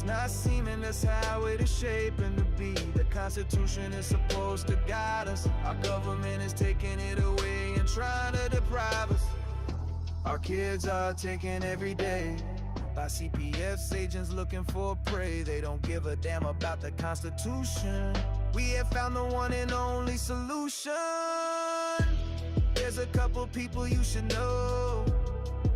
it's not seeming that's how it is shaping to be. The Constitution is supposed to guide us. Our government is taking it away and trying to deprive us. Our kids are taken every day by CPS agents looking for prey. They don't give a damn about the Constitution. We have found the one and only solution. There's a couple people you should know.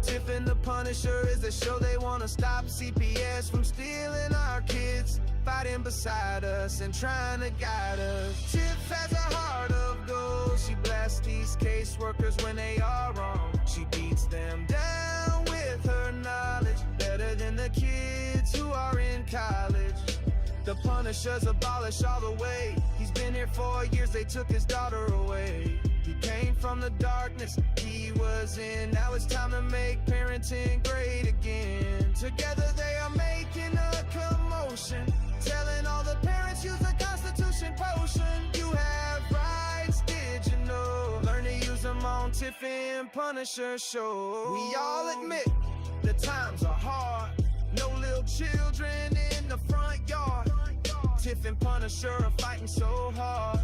Tiff and the Punisher is a show. They wanna stop CPS from stealing our kids, fighting beside us and trying to guide us. Tiff has a heart of gold. She blasts these caseworkers when they are wrong. She beats them down with her knowledge, better than the kids who are in college. The Punisher's abolished all the way. He's been here 4 years, they took his daughter away. He came from the darkness he was in. Now it's time to make parenting great again. Together they are making a commotion, telling all the parents use the Constitution potion. You have rights, did you know? Learn to use them on Tiff and Punisher show. We all admit the times are hard. No little children in the front yard. Tiff and Punisher are fighting so hard.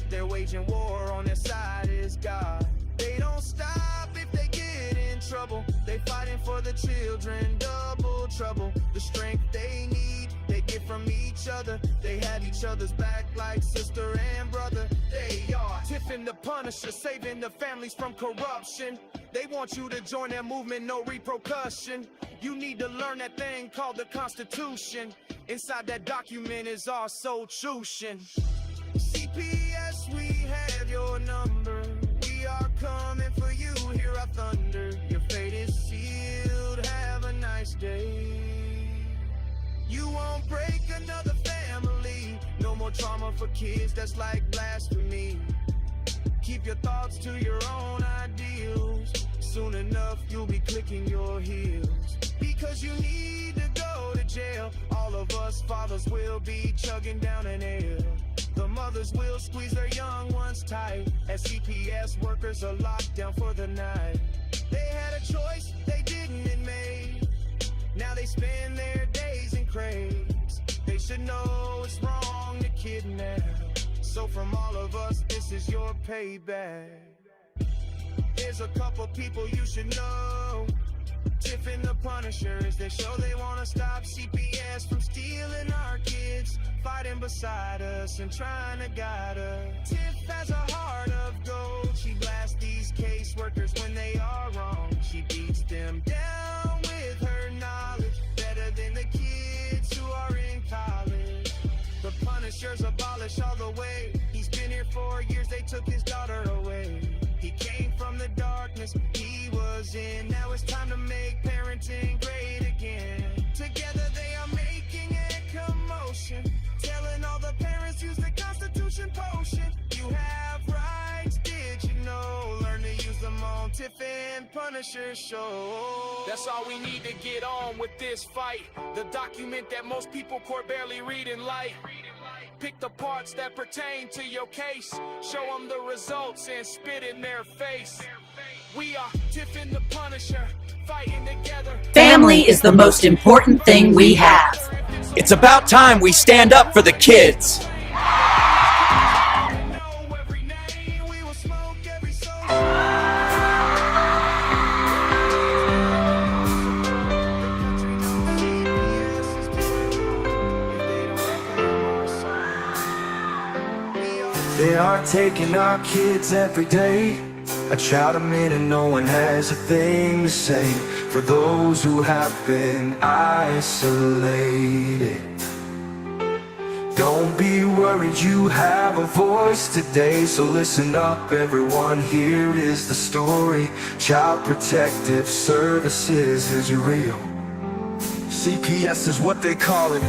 They're waging war, on their side is God. They don't stop if they get in trouble. They fighting for the children, double trouble. The strength they need, they get from each other. They had each other's back like sister and brother. They are Tiff and the Punisher, saving the families from corruption. They want you to join their movement, no repercussion. You need to learn that thing called the Constitution. Inside that document is our solution. CPS, we have your number. We are coming for you, hear our thunder. Your fate is sealed, have a nice day. You won't break another family. No more trauma for kids, that's like blasphemy. Keep your thoughts to your own ideals. Soon enough you'll be clicking your heels. Because you need to go to jail. All of us fathers will be chugging down an ale. The mothers will squeeze their young ones tight, as CPS workers are locked down for the night. They had a choice, they didn't and made. Now they spend their days in crates. They should know it's wrong to kidnap. So from all of us, this is your payback. There's a couple people you should know. Tiff and the Punishers, they show they wanna stop CPS from stealing our kids, fighting beside us and trying to guide us. Tiff has a heart of gold. She blasts these caseworkers when they are wrong. She beats them down with her knowledge, better than the kids who are in college. The Punisher's abolished all the way. He's been here 4 years, they took his daughter away. He came from the darkness he was in. Now it's time to make parenting great again. Together they are making a commotion, telling all the parents use the Constitution potion. You have rights, did you know? Learn to use them on Tiff and Punisher show. That's all we need to get on with this fight. The document that most people could barely read in light. Pick the parts that pertain to your case, show them the results and spit in their face. We are Tiff and the Punisher, fighting together. Family is the most important thing we have. It's about time we stand up for the kids. They are taking our kids every day. I shout them in and no one has a thing to say. For those who have been isolated, don't be worried, you have a voice today. So listen up everyone, here is the story. Child Protective Services is real. CPS is what they call it.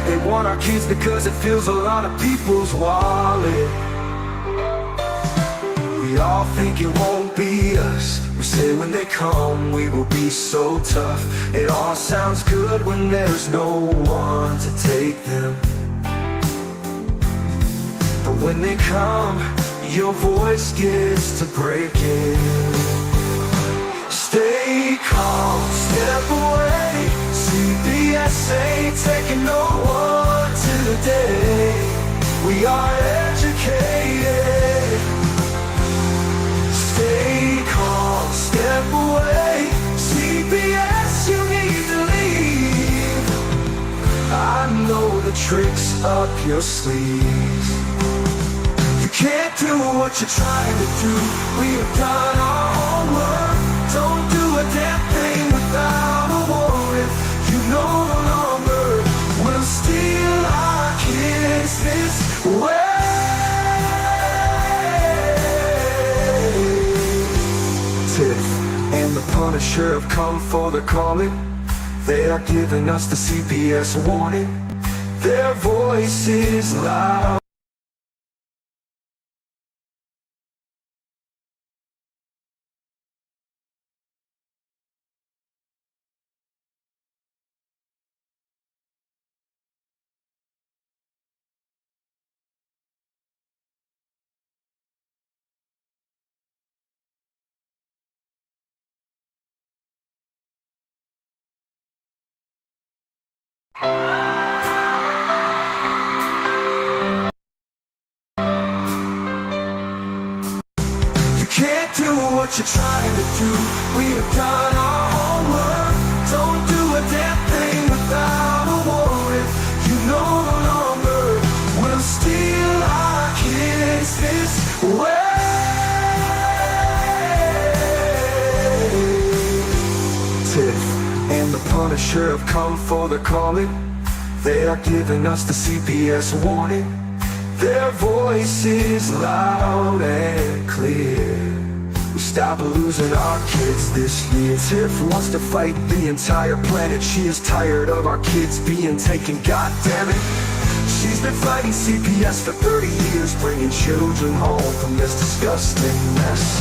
They want our kids because it fills a lot of people's wallet. We all think it won't be us. We say when they come we will be so tough. It all sounds good when there's no one to take them. But when they come, your voice gets to breaking. Stay calm, step away. CPS CPS ain't taking no one today. We are educated. Stay calm, step away. CPS, you need to leave. I know the tricks up your sleeves. You can't do what you're trying to do. We have done our homework. Don't do a damn thing without a warrant. You no longer will steal our kids this way. Tiff and the Punisher have come for the calling. They are giving us the CPS warning. Their voice is loud. Can't do what you're trying to do. We have done our homework. Don't do a damn thing without a warrant. You no longer will steal our kids this way. Tiff and the Punisher have come for the calling. They are giving us the CPS warning. Their voice is loud and clear. We stop losing our kids this year. Tiff wants to fight the entire planet. She is tired of our kids being taken, God damn it. She's been fighting CPS for 30 years, bringing children home from this disgusting mess.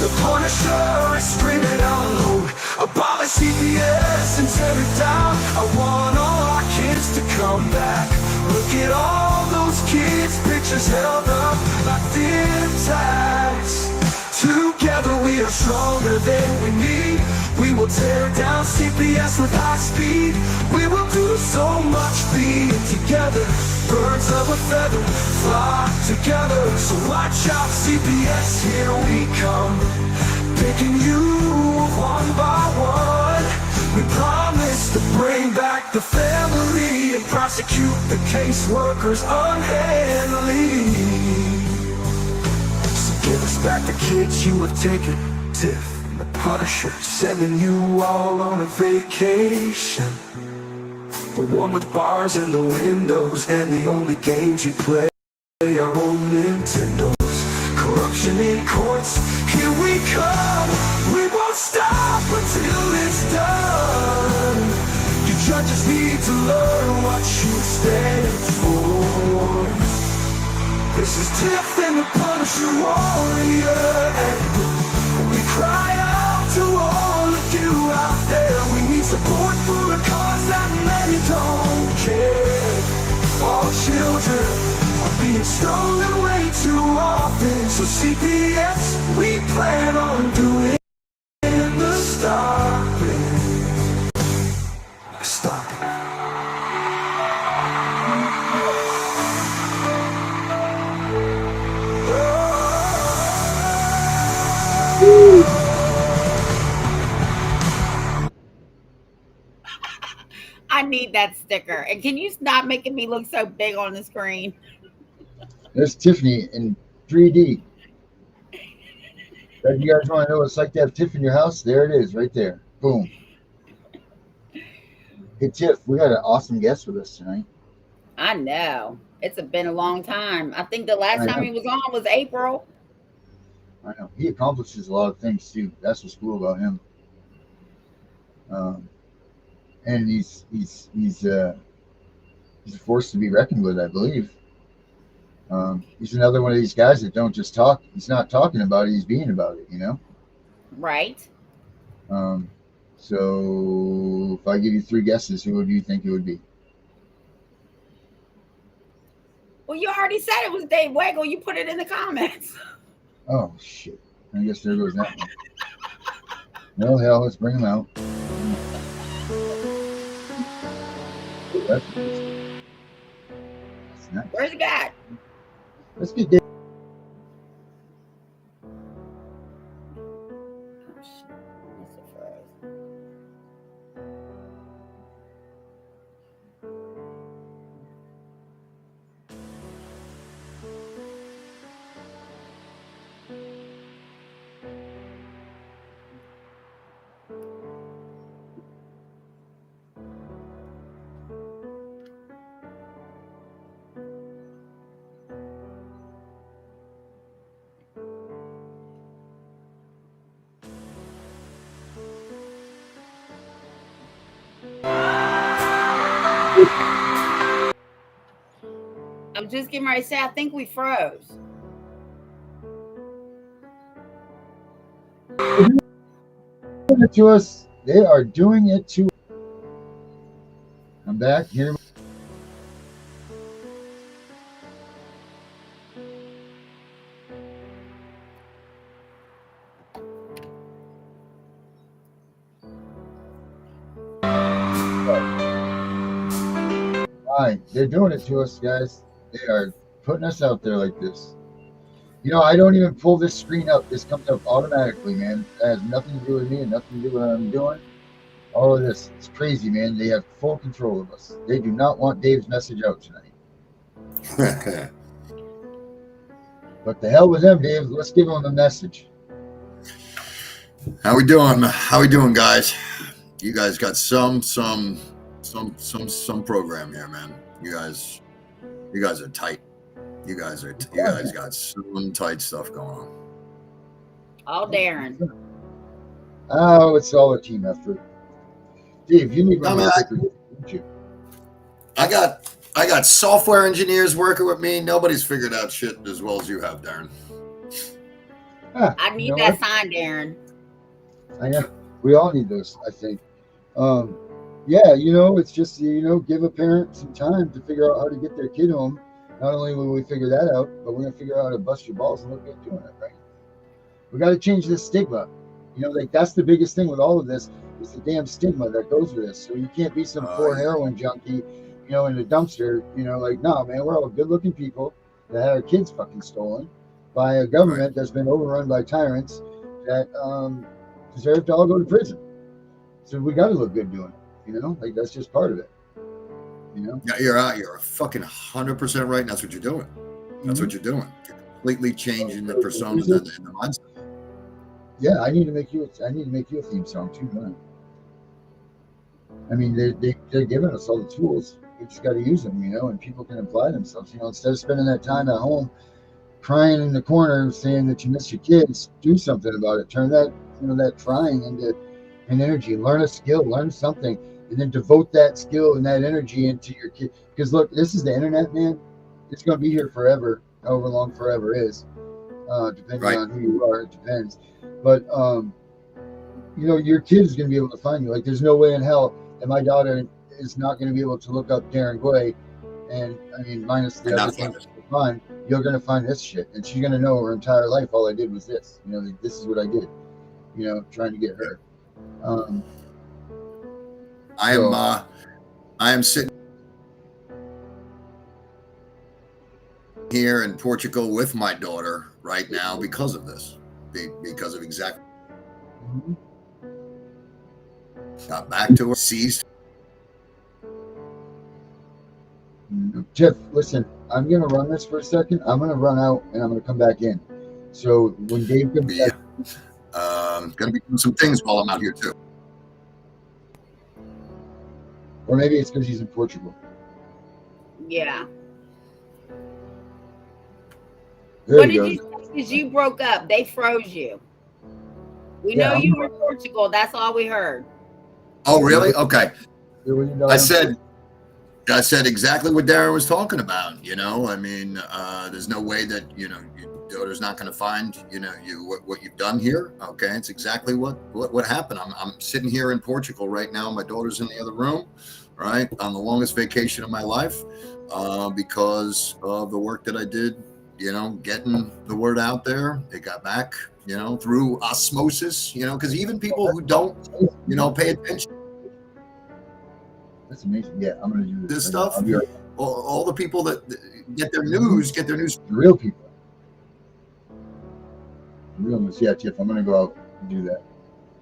The Punisher is screaming out loud, abolish CPS and tear it down. I want all our kids to come back. Look at all those kids' pictures held up like dim tags. Together we are stronger than we need. We will tear down CPS with high speed. We will do so much being together. Birds of a feather flock together. So watch out CPS, here we come. Picking you one by one. We promise to bring back the family and prosecute the caseworkers unhandily. So give us back the kids you have taken. Tiff and the Punisher sending you all on a vacation. The one with bars in the windows and the only games you play are old Nintendos. Corruption in courts, here we come. We won't stop until it's done. You judges need to learn what you stand for. This is Tiff and the Punisher warrior, and we cry out to all of you out there. We need support for a cause that many don't care. All children are being stolen way too often. So CPS, we plan on doing the stopping. Stop it. I need that sticker. And can you stop making me look so big on the screen? There's Tiffany in 3D. If you guys want to know what it's like to have Tiff in your house, there it is, right there. Boom. Hey, Tiff, we got an awesome guest with us tonight. I know. It's been a long time. I think the last time he was on was April. I know. He accomplishes a lot of things, too. That's what's cool about him. And he's a force to be reckoned with, I believe. He's another one of these guys that don't just talk. He's not talking about it. He's being about it, you know? Right. So if I give you 3 guesses, who would you think it would be? Well, you already said it was Dave Weigel. You put it in the comments. Oh, shit. I guess there goes that one. Well, hell, let's bring him out. That's nice. Where's the guy? Let's get Dave. Oh, shit. That's a froze. I'm just getting ready to say, I think we froze. Doing it to us. They are doing it to. I'm back here. Fine. They're doing it to us, guys. They are putting us out there like this. You know, I don't even pull this screen up. This comes up automatically, man. That has nothing to do with me and nothing to do with what I'm doing. All of this. It's crazy, man. They have full control of us. They do not want Dave's message out tonight. But the hell with them, Dave. Let's give them a message. How we doing? How we doing, guys? You guys got some program here, man. You guys are tight. You guys got some tight stuff going on. All Darren. Oh, it's all a team effort. Dave, you need I mean, I got software engineers working with me. Nobody's figured out shit as well as you have, Darren. I need that sign, Darren. I know. We all need those, I think. Yeah, you know, it's just, you know, give a parent some time to figure out how to get their kid home. Not only will we figure that out, but we're going to figure out how to bust your balls and look good doing it, right? We got to change this stigma. You know, like that's the biggest thing with all of this is the damn stigma that goes with this. So you can't be some poor heroin junkie, you know, in a dumpster, you know, like, no, man, we're all good looking people that had our kids fucking stolen by a government that's been overrun by tyrants that deserve to all go to prison. So we got to look good doing it, you know, like that's just part of it. You know? Yeah, you're a fucking 100% right. And that's what you're doing. That's what you're doing. You're completely changing the persona and the mindset. Yeah, I need to make you a theme song too, man. I mean, they're giving us all the tools. We just got to use them, you know, and people can apply themselves. You know, instead of spending that time at home crying in the corner saying that you miss your kids, do something about it. Turn that, you know, that crying into an energy. Learn a skill, learn something, and then devote that skill and that energy into your kid. Because look, this is the internet, man. It's going to be here forever, however long forever is, depending on who you are. It depends. But you know, your kid is going to be able to find you. Like, there's no way in hell that my daughter is not going to be able to look up Darren Guay, and I mean, minus the other things to find. You're going to find this shit, and she's going to know her entire life. All I did was this. You know, like, this is what I did. You know, trying to get her. I am sitting here in Portugal with my daughter right now because of this, because of exactly. Got back to her, seized. Tiff, listen, I'm going to run this for a second. I'm going to run out and I'm going to come back in. So when Dave comes back. Going to be doing some things while I'm out here too. Or maybe it's because he's in Portugal. Yeah. There What you did you say? Because you broke up. They froze you. We know you were in Portugal. That's all we heard. Oh, really? Okay. I said exactly what Darren was talking about. You know, I mean, there's no way that, you know, your daughter's not going to find, you know, what you've done here. Okay. It's exactly what happened. I'm sitting here in Portugal right now. My daughter's in the other room, right? On the longest vacation of my life, because of the work that I did, you know, getting the word out there. It got back, you know, through osmosis, you know, because even people who don't, you know, pay attention. That's amazing. Yeah, I'm gonna do This this right now. stuff. I'll be right. All the people that get their news, The real people. The real news. Yeah, Tiff, I'm gonna go out and do that.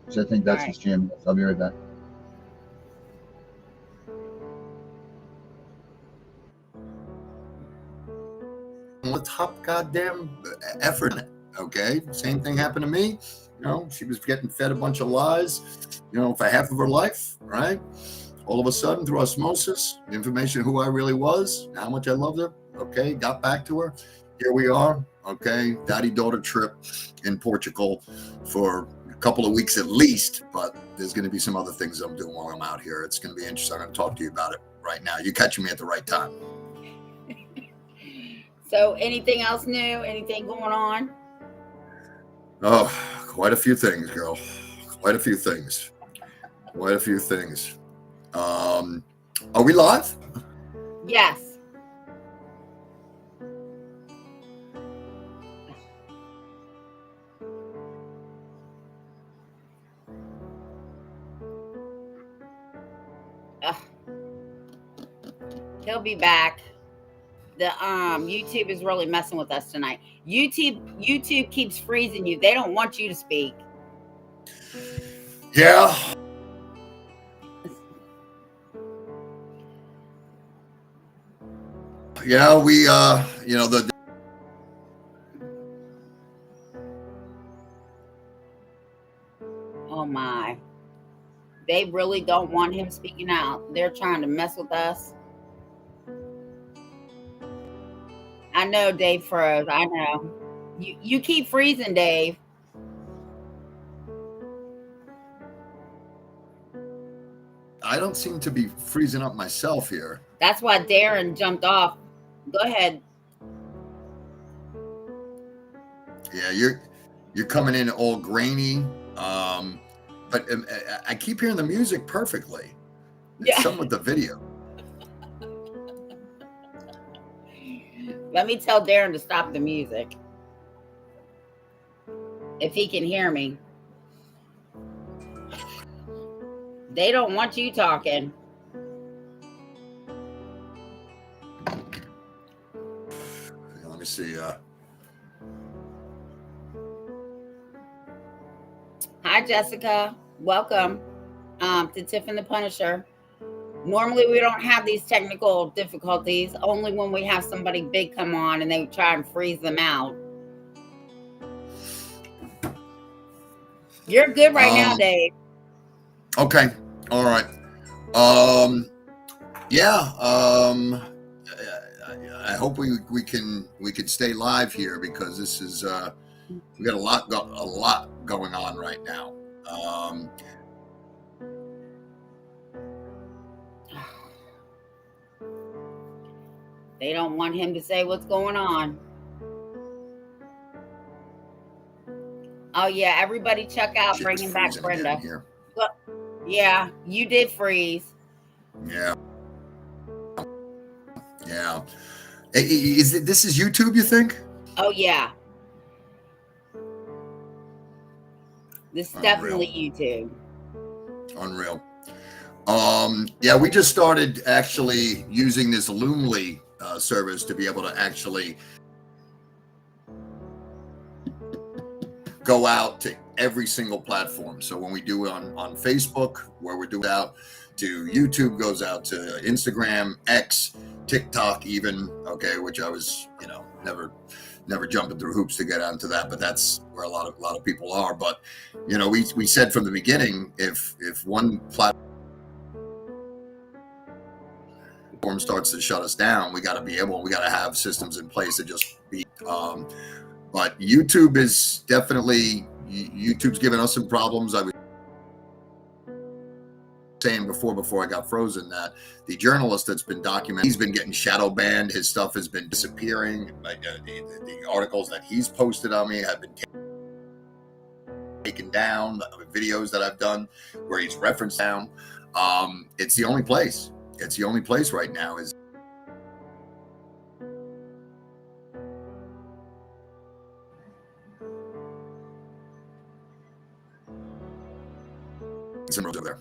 So I think All that's right. his jam. I'll be right back. the top goddamn effort in it. Okay, same thing happened to me. You know, she was getting fed a bunch of lies, you know, for half of her life, right? All of a sudden, through osmosis, information of who I really was, how much I loved her. Okay, got back to her. Here we are. Okay, daddy-daughter trip in Portugal for a couple of weeks at least. But there's going to be some other things I'm doing while I'm out here. It's going to be interesting. I'm going to talk to you about it right now. You're catching me at the right time. So, anything else new? Anything going on? Oh, quite a few things, girl. Quite a few things. Quite a few things. Are we live? Yes. Ugh. He'll be back. The YouTube is really messing with us tonight. YouTube keeps freezing you. They don't want you to speak. Yeah. Yeah, we you know, the Oh my. They really don't want him speaking out. They're trying to mess with us. I know Dave froze. I know. You keep freezing, Dave. I don't seem to be freezing up myself here. That's why Darren jumped off. Go ahead. Yeah, you're coming in all grainy. But I keep hearing the music perfectly. It's Yeah. something with the video. Let me tell Darren to stop the music. If he can hear me. They don't want you talking. Let me see. Hi, Jessica. Welcome to Tiff and the Punisher. Normally, we don't have these technical difficulties, only when we have somebody big come on and they try and freeze them out. You're good right now, Dave. Okay. All right. Yeah. I hope we can stay live here because this is we got a lot going on right now. They don't want him to say what's going on. Oh yeah, everybody check out Shit, bringing it's back freezing Brenda. again here. Well, yeah, you did freeze. Yeah. Yeah. This is YouTube, you think? Oh yeah. This is Unreal. definitely YouTube. Unreal. Yeah, we just started actually using this Loomly service to be able to actually go out to every single platform. So when we do it on Facebook, where we're doing out to YouTube, goes out to Instagram, X, TikTok even, okay, which I was, you know, never jumping through hoops to get onto that, but that's where a lot of people are. But you know, we said from the beginning, if one platform starts to shut us down, we got to have systems in place to just be. But YouTube's giving us some problems. I was saying before I got frozen that the journalist that's been documenting, he's been getting shadow banned. His stuff has been disappearing. The articles that he's posted on me have been taken down. The videos that I've done where he's referenced down. It's the only place. It's the only place right now is. Some roads over there.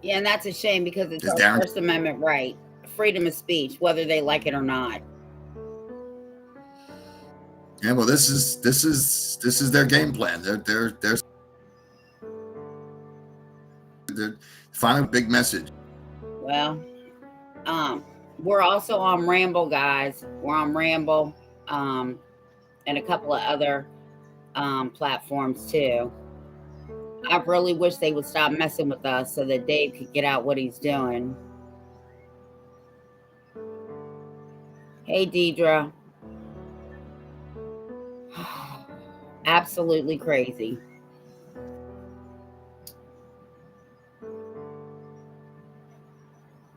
Yeah, and that's a shame because it's Is our Darren? First Amendment right, freedom of speech, whether they like it or not. Yeah, well, this is their game plan. They're finally a big message. Well, we're also on Ramble, guys. We're on Ramble, and a couple of other platforms too. I really wish they would stop messing with us so that Dave could get out what he's doing. Hey, Deidre. Absolutely crazy.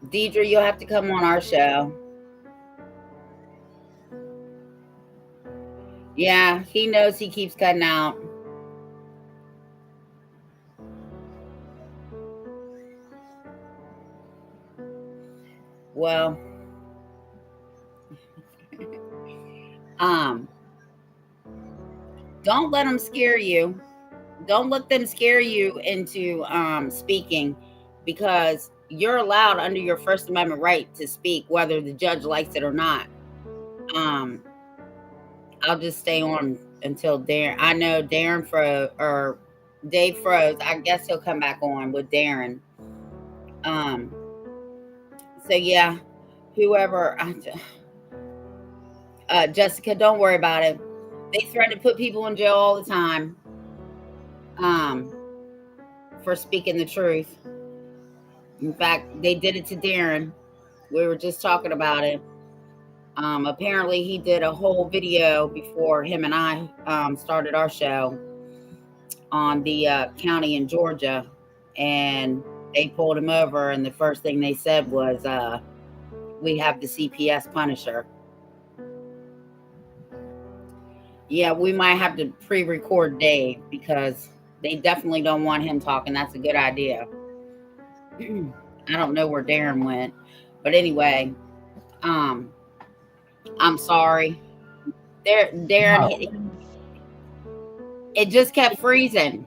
Deidre, you'll have to come on our show. Yeah, he knows he keeps cutting out. Well, don't let them scare you. Don't let them scare you into speaking, because you're allowed under your First Amendment right to speak, whether the judge likes it or not. I'll just stay on until Darren. I know Darren or Dave froze. I guess he'll come back on with Darren. So yeah, whoever. Jessica, don't worry about it. They threaten to put people in jail all the time. For speaking the truth. In fact, they did it to Darren. We were just talking about it. Apparently he did a whole video before him and I started our show on the county in Georgia, and they pulled him over, and the first thing they said was, we have the CPS Punisher. Yeah, we might have to pre-record Dave because they definitely don't want him talking. That's a good idea. I don't know where Darren went, but anyway, I'm sorry. Darren, it just kept freezing.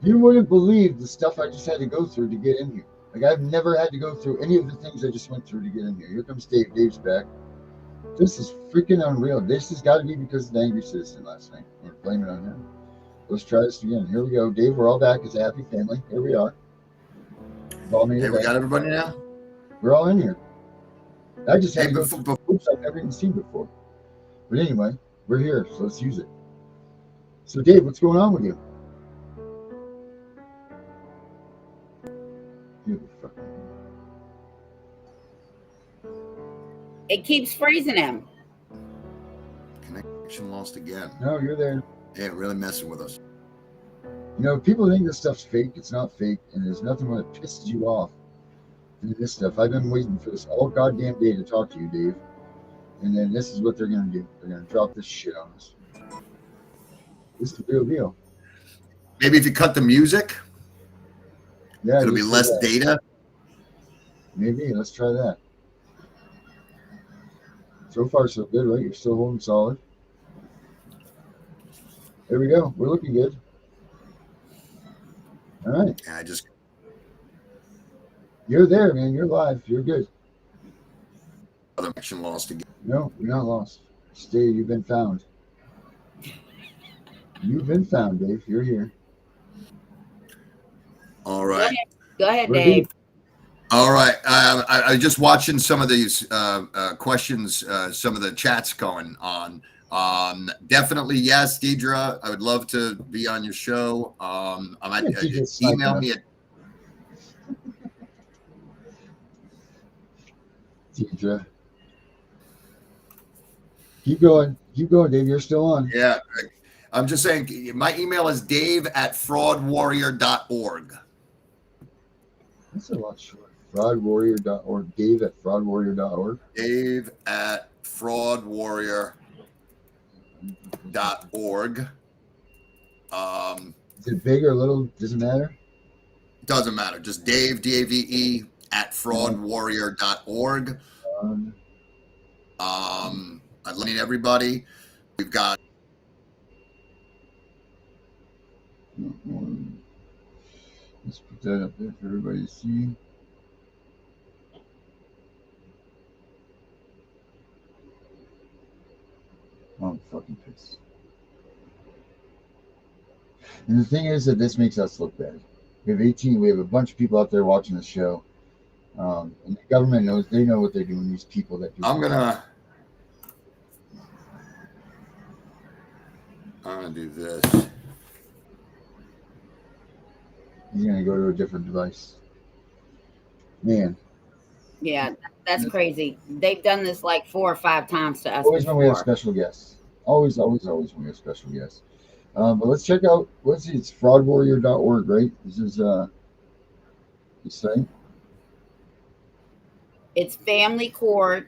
You wouldn't believe the stuff I just had to go through to get in here. Like, I've never had to go through any of the things I just went through to get in here. Here comes Dave. Dave's back. This is freaking unreal. This has got to be because of the angry citizen last night. We're blaming it on him. Let's try this again. Here we go. Dave, we're all back as a happy family. Here we are. Hey, we got everybody now? We're all in here. I just had Hey, to go through groups I've never even seen before. But anyway, we're here, so let's use it. So, Dave, what's going on with you? It keeps freezing him. Connection lost again. No, you're there. Yeah, really messing with us. You know, people think this stuff's fake. It's not fake, and there's nothing that pisses you off than this stuff. I've been waiting for this all goddamn day to talk to you, Dave. And then this is what they're going to do. They're going to drop this shit on us. This is the real deal. Maybe if you cut the music, yeah, it'll be less data. Maybe. Let's try that. So far, so good, right? You're still holding solid. There we go. We're looking good. All right. Yeah, You're there, man. You're live. You're good. Other connection lost again. No, you're not lost. Stay. You've been found. You've been found, Dave. You're here. All right. Go ahead, Dave. All right. I was just watching some of these questions, some of the chats going on. Definitely, yes, Deidre. I would love to be on your show. Email me at Deidre. Keep going, Dave. You're still on. Yeah. I'm just saying, my email is dave@fraudwarrior.org. That's a lot short. Fraudwarrior.org. Dave@fraudwarrior.org. Dave@fraudwarrior.org. Is it big or little? Doesn't matter. Doesn't matter. Just Dave, DAVE @fraudwarrior.org. I'm letting everybody. We've got. Let's put that up there for everybody to see. Yes. And the thing is that this makes us look bad. We have 18. We have a bunch of people out there watching the show, and the government knows. They know what they're doing. These people that do. I'm gonna do this. He's gonna go to a different device. Man. Yeah, that's crazy. They've done this like 4 or 5 times to us Always before. when we have special guests. Always when we have special guests. But let's check out. Let's see. It's fraudwarrior.org, right? This is the site. It's Family Court.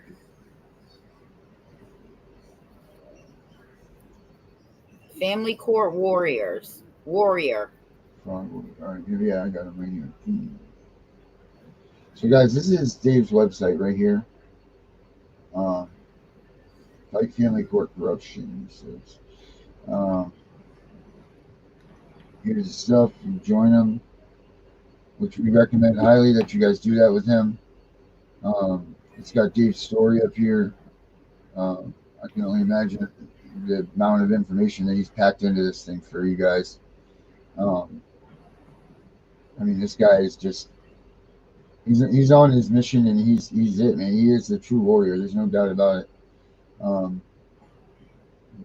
Family Court Warriors. Warrior. Fraud Warrior. All right. Yeah, I got it right here. So, guys, this is Dave's website right here. Fight Family Court Corruption. Says. Here's the stuff. You join them, which we recommend highly that you guys do that with him. It's got Dave's story up here. I can only imagine the amount of information that he's packed into this thing for you guys. I mean, this guy is just he's on his mission, and he's it, man. He is the true warrior. There's no doubt about it. I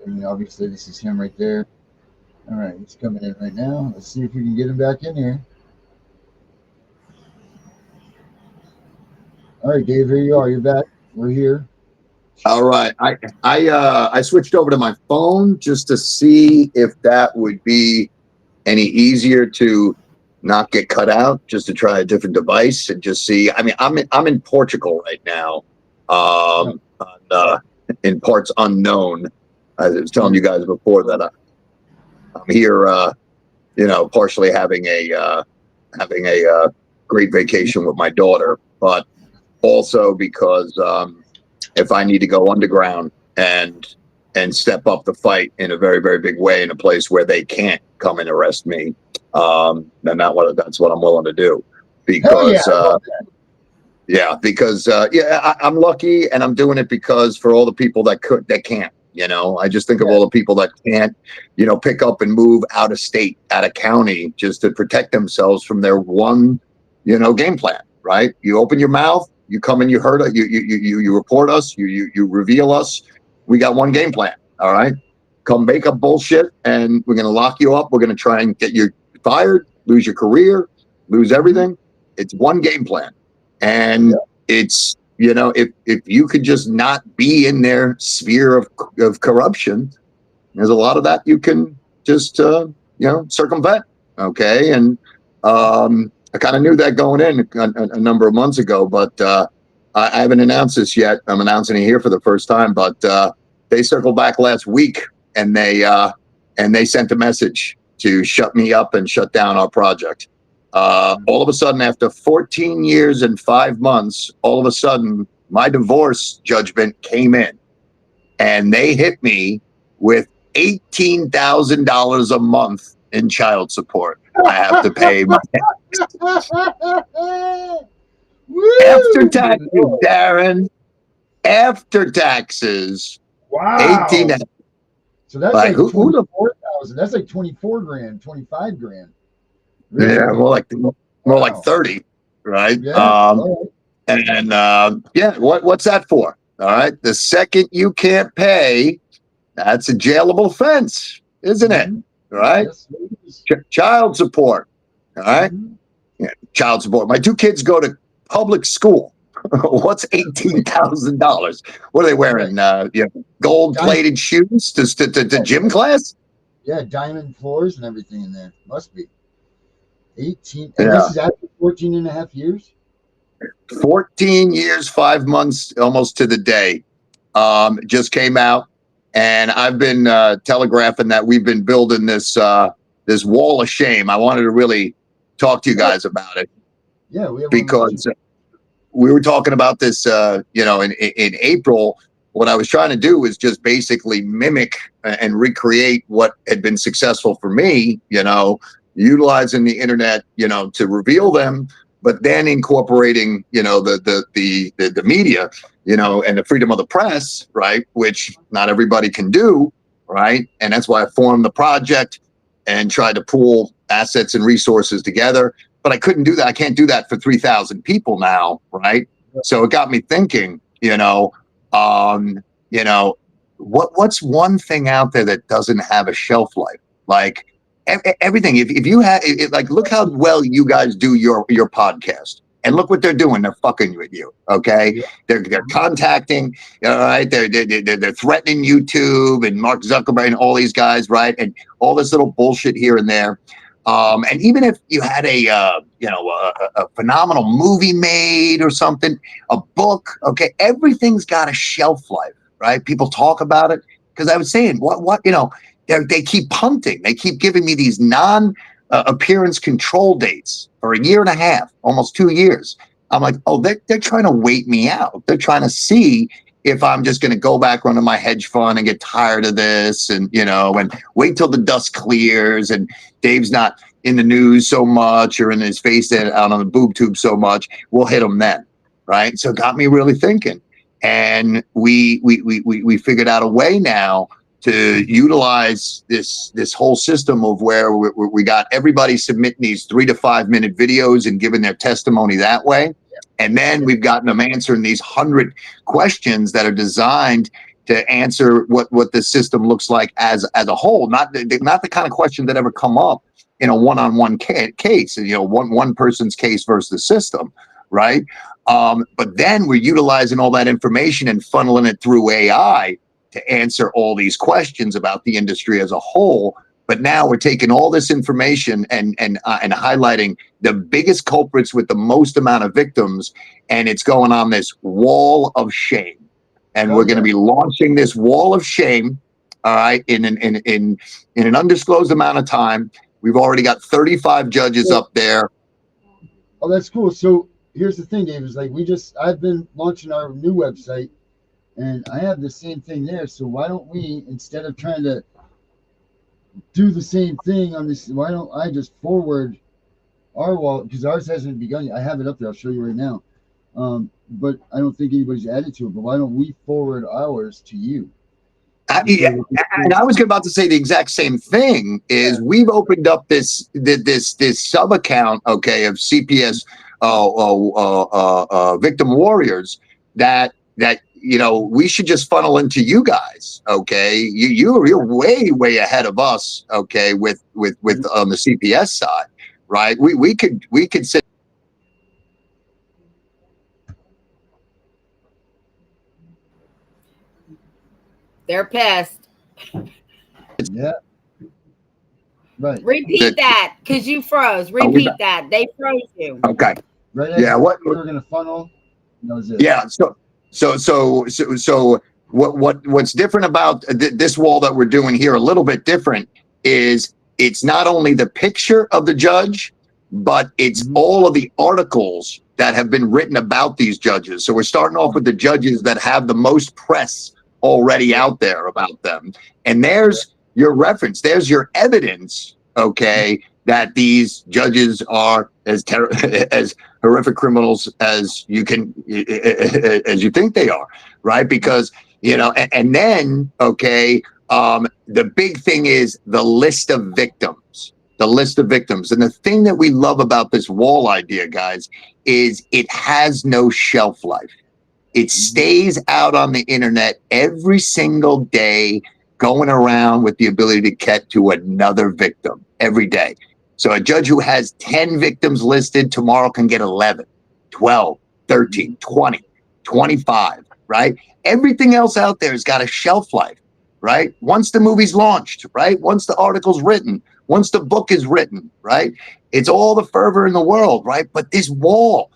mean, obviously, this is him right there. All right, he's coming in right now. Let's see if we can get him back in here. All right, Dave, here you are. You're back. We're here. All right. I switched over to my phone just to see if that would be any easier to not get cut out, just to try a different device and just see. I mean, I'm in Portugal right now, in parts unknown. I was telling you guys before that I'm here, partially having a great vacation with my daughter, but also because if I need to go underground and step up the fight in a very, very big way in a place where they can't come and arrest me, then that's what I'm willing to do. Because I'm lucky, and I'm doing it because for all the people that can't. I just think of all the people that can't, pick up and move out of state, out of county, just to protect themselves from their one, game plan. Right? You open your mouth, you come and you hurt us, you report us, you reveal us. We got one game plan. All right, come make up bullshit, and we're gonna lock you up. We're gonna try and get you fired, lose your career, lose everything. It's one game plan, and it's. If you could just not be in their sphere of corruption, there's a lot of that you can just, circumvent. Okay. And I kind of knew that going in a number of months ago, but I haven't announced this yet. I'm announcing it here for the first time, but they circled back last week, and they sent a message to shut me up and shut down our project. All of a sudden, after 14 years and 5 months, all of a sudden, my divorce judgment came in, and they hit me with $18,000 a month in child support. I have to pay my after taxes, Darren. After taxes, Wow. 18. So that's like 24,000. That's like 24 grand, 25 grand. Really? Yeah, more like 30, right? Yeah. What's that for? All right. The second you can't pay, that's a jailable offense, isn't it? All right. Yes, it is. Child support. All right. Yeah, child support. My 2 kids go to public school. What's $18,000? What are they wearing? Gold-plated shoes to gym class? Yeah, diamond floors and everything in there. Must be. 18. And this is after 14 and a half years? 14 years, 5 months, almost to the day. Just came out, and I've been telegraphing that we've been building this wall of shame. I wanted to really talk to you guys about it. Yeah, because we were talking about this, in April. What I was trying to do was just basically mimic and recreate what had been successful for me, utilizing the internet, to reveal them, but then incorporating, the media, and the freedom of the press, right? Which not everybody can do. right? And that's why I formed the project and tried to pool assets and resources together. But I couldn't do that. I can't do that for 3,000 people now, right? So it got me thinking, what's one thing out there that doesn't have a shelf life? Like everything. If you had, like, look how well you guys do your podcast. And look what they're doing. They're fucking with you. Okay. Yeah. They're contacting. All right. They're threatening YouTube and Mark Zuckerberg and all these guys. Right. And all this little bullshit here and there. And even if you had a phenomenal movie made or something, a book. Okay. Everything's got a shelf life. Right. People talk about it. Because I was saying they keep punting. They keep giving me these appearance control dates for a year and a half, almost 2 years. I'm like, oh, they're trying to wait me out. They're trying to see if I'm just going to go back running my hedge fund and get tired of this and wait till the dust clears and Dave's not in the news so much or in his face out on the boob tube so much. We'll hit him then. Right. So it got me really thinking. And we figured out a way now to utilize this whole system of where we got everybody submitting these 3 to 5 minute videos and giving their testimony that way. And then we've gotten them answering these 100 questions that are designed to answer what the system looks like as a whole, not the kind of questions that ever come up in a one-on-one case, one person's case versus the system, right? But then we're utilizing all that information and funneling it through AI to answer all these questions about the industry as a whole. But now we're taking all this information and highlighting the biggest culprits with the most amount of victims, and it's going on this wall of shame. And we're going to be launching this wall of shame, all right, in an undisclosed amount of time. We've already got 35 judges up there. Oh, that's cool. So here's the thing, Dave, is like I've been launching our new website. And I have the same thing there. So why don't we, instead of trying to do the same thing on this, why don't I just forward our wall? Because ours hasn't begun yet. I have it up there. I'll show you right now. But I don't think anybody's added to it. But why don't we forward ours to you? And I was about to say the exact same thing. Is we've opened up this sub account, okay, of CPS victim warriors that we should just funnel into you guys. Okay. You're way ahead of us. Okay. With on the CPS side, right? We could sit. They're pissed. Yeah. Right. Repeat that, because you froze. Repeat that. They froze you. Okay. Right. Yeah. What we're going to funnel. Yeah. So what's different about this wall that we're doing here, a little bit different, is it's not only the picture of the judge, but it's all of the articles that have been written about these judges. So we're starting off with the judges that have the most press already out there about them. And there's your reference. There's your evidence, okay, that these judges are as horrific criminals as you think they are, right? Because and then the big thing is the list of victims. And the thing that we love about this wall idea, guys, is it has no shelf life. It stays out on the internet every single day, going around with the ability to get to another victim every day. So a judge who has 10 victims listed tomorrow can get 11, 12, 13, 20, 25, right? Everything else out there has got a shelf life, right? Once the movie's launched, right? Once the article's written, once the book is written, right? It's all the fervor in the world, right? But this wall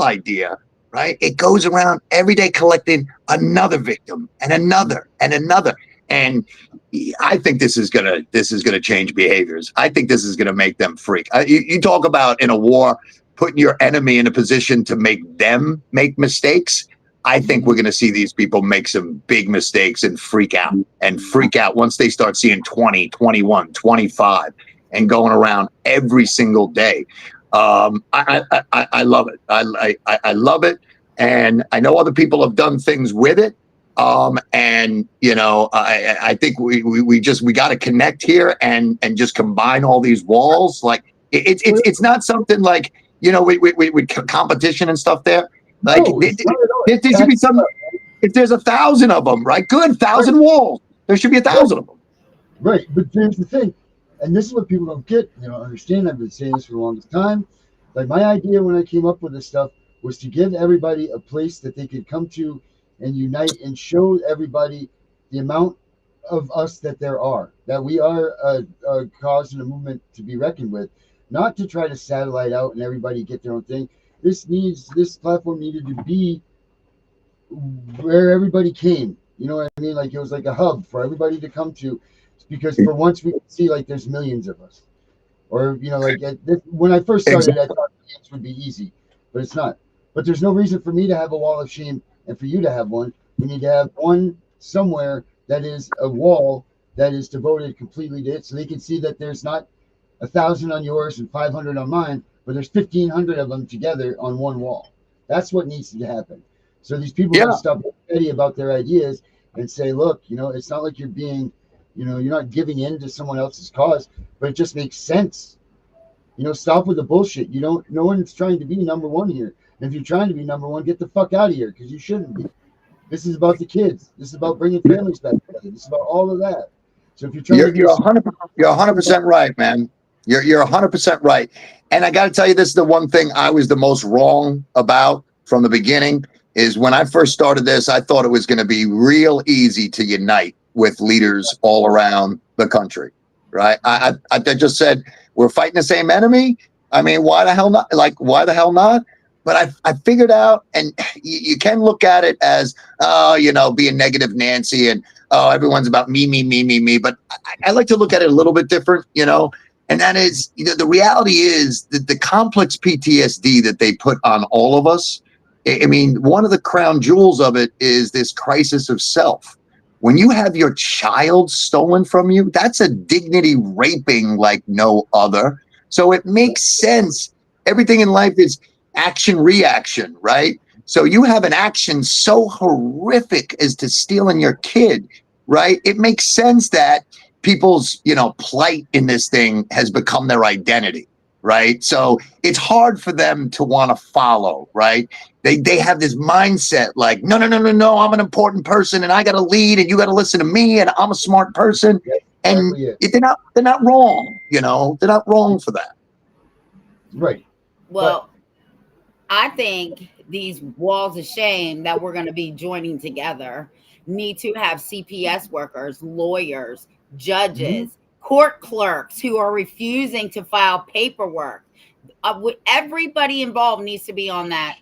idea, right? It goes around every day collecting another victim and another and another. And I think this is gonna change behaviors. I think this is gonna make them freak. You talk about in a war putting your enemy in a position to make them make mistakes. I think we're gonna see these people make some big mistakes and freak out once they start seeing 20, 21, 25 and going around every single day. I love it. I love it. And I know other people have done things with it. And you know, I think we got to connect here and just combine all these walls. Like it's not something like, you know, with competition and stuff there. Like No, it's not at all. there should be some. If there's 1,000 of them, right? Good, 1,000 walls. There should be 1,000 of them. Right, but here's the thing, and this is what people don't get. Understand. I've been saying this for the longest time. Like my idea when I came up with this stuff was to give everybody a place that they could come to and unite and show everybody the amount of us that there are, that we are a cause and a movement to be reckoned with, not to try to satellite out and everybody get their own thing. This platform needed to be where everybody came. You know what I mean? Like it was like a hub for everybody to come to, because for once we could see like there's millions of us. Or like when I first started, I thought it would be easy, but it's not. But there's no reason for me to have a wall of shame and for you to have one. We need to have one somewhere that is a wall that is devoted completely to it, so they can see that there's not 1,000 on yours and 500 on mine, but there's 1,500 of them together on one wall. That's what needs to happen. So these people can stop petty about their ideas and say, look, it's not like you're being, you're not giving in to someone else's cause, but it just makes sense. Stop with the bullshit. No one's trying to be number one here. And if you're trying to be number one, get the fuck out of here, because you shouldn't be. This is about the kids. This is about bringing families back together. This is about all of that. So if you're trying you're 100% right, man. You're 100% right. And I got to tell you, this is the one thing I was the most wrong about from the beginning. Is when I first started this, I thought it was going to be real easy to unite with leaders all around the country, right? I just said, we're fighting the same enemy. I mean, why the hell not? Like, why the hell not? But I figured out, and you can look at it as, being negative Nancy and, everyone's about me. But I like to look at it a little bit different, and that is, the reality is that the complex PTSD that they put on all of us, I mean, one of the crown jewels of it is this crisis of self. When you have your child stolen from you, that's a dignity raping like no other. So it makes sense. Everything in life is action reaction, right? So you have an action so horrific as to stealing your kid, right? It makes sense that people's, plight in this thing has become their identity. Right. So it's hard for them to want to follow. Right. They have this mindset like, no, I'm an important person and I got to lead and you got to listen to me and I'm a smart person. And they're not wrong. They're not wrong for that. Right. Well, I think these walls of shame that we're going to be joining together need to have CPS workers, lawyers, judges, court clerks who are refusing to file paperwork. Everybody involved needs to be on that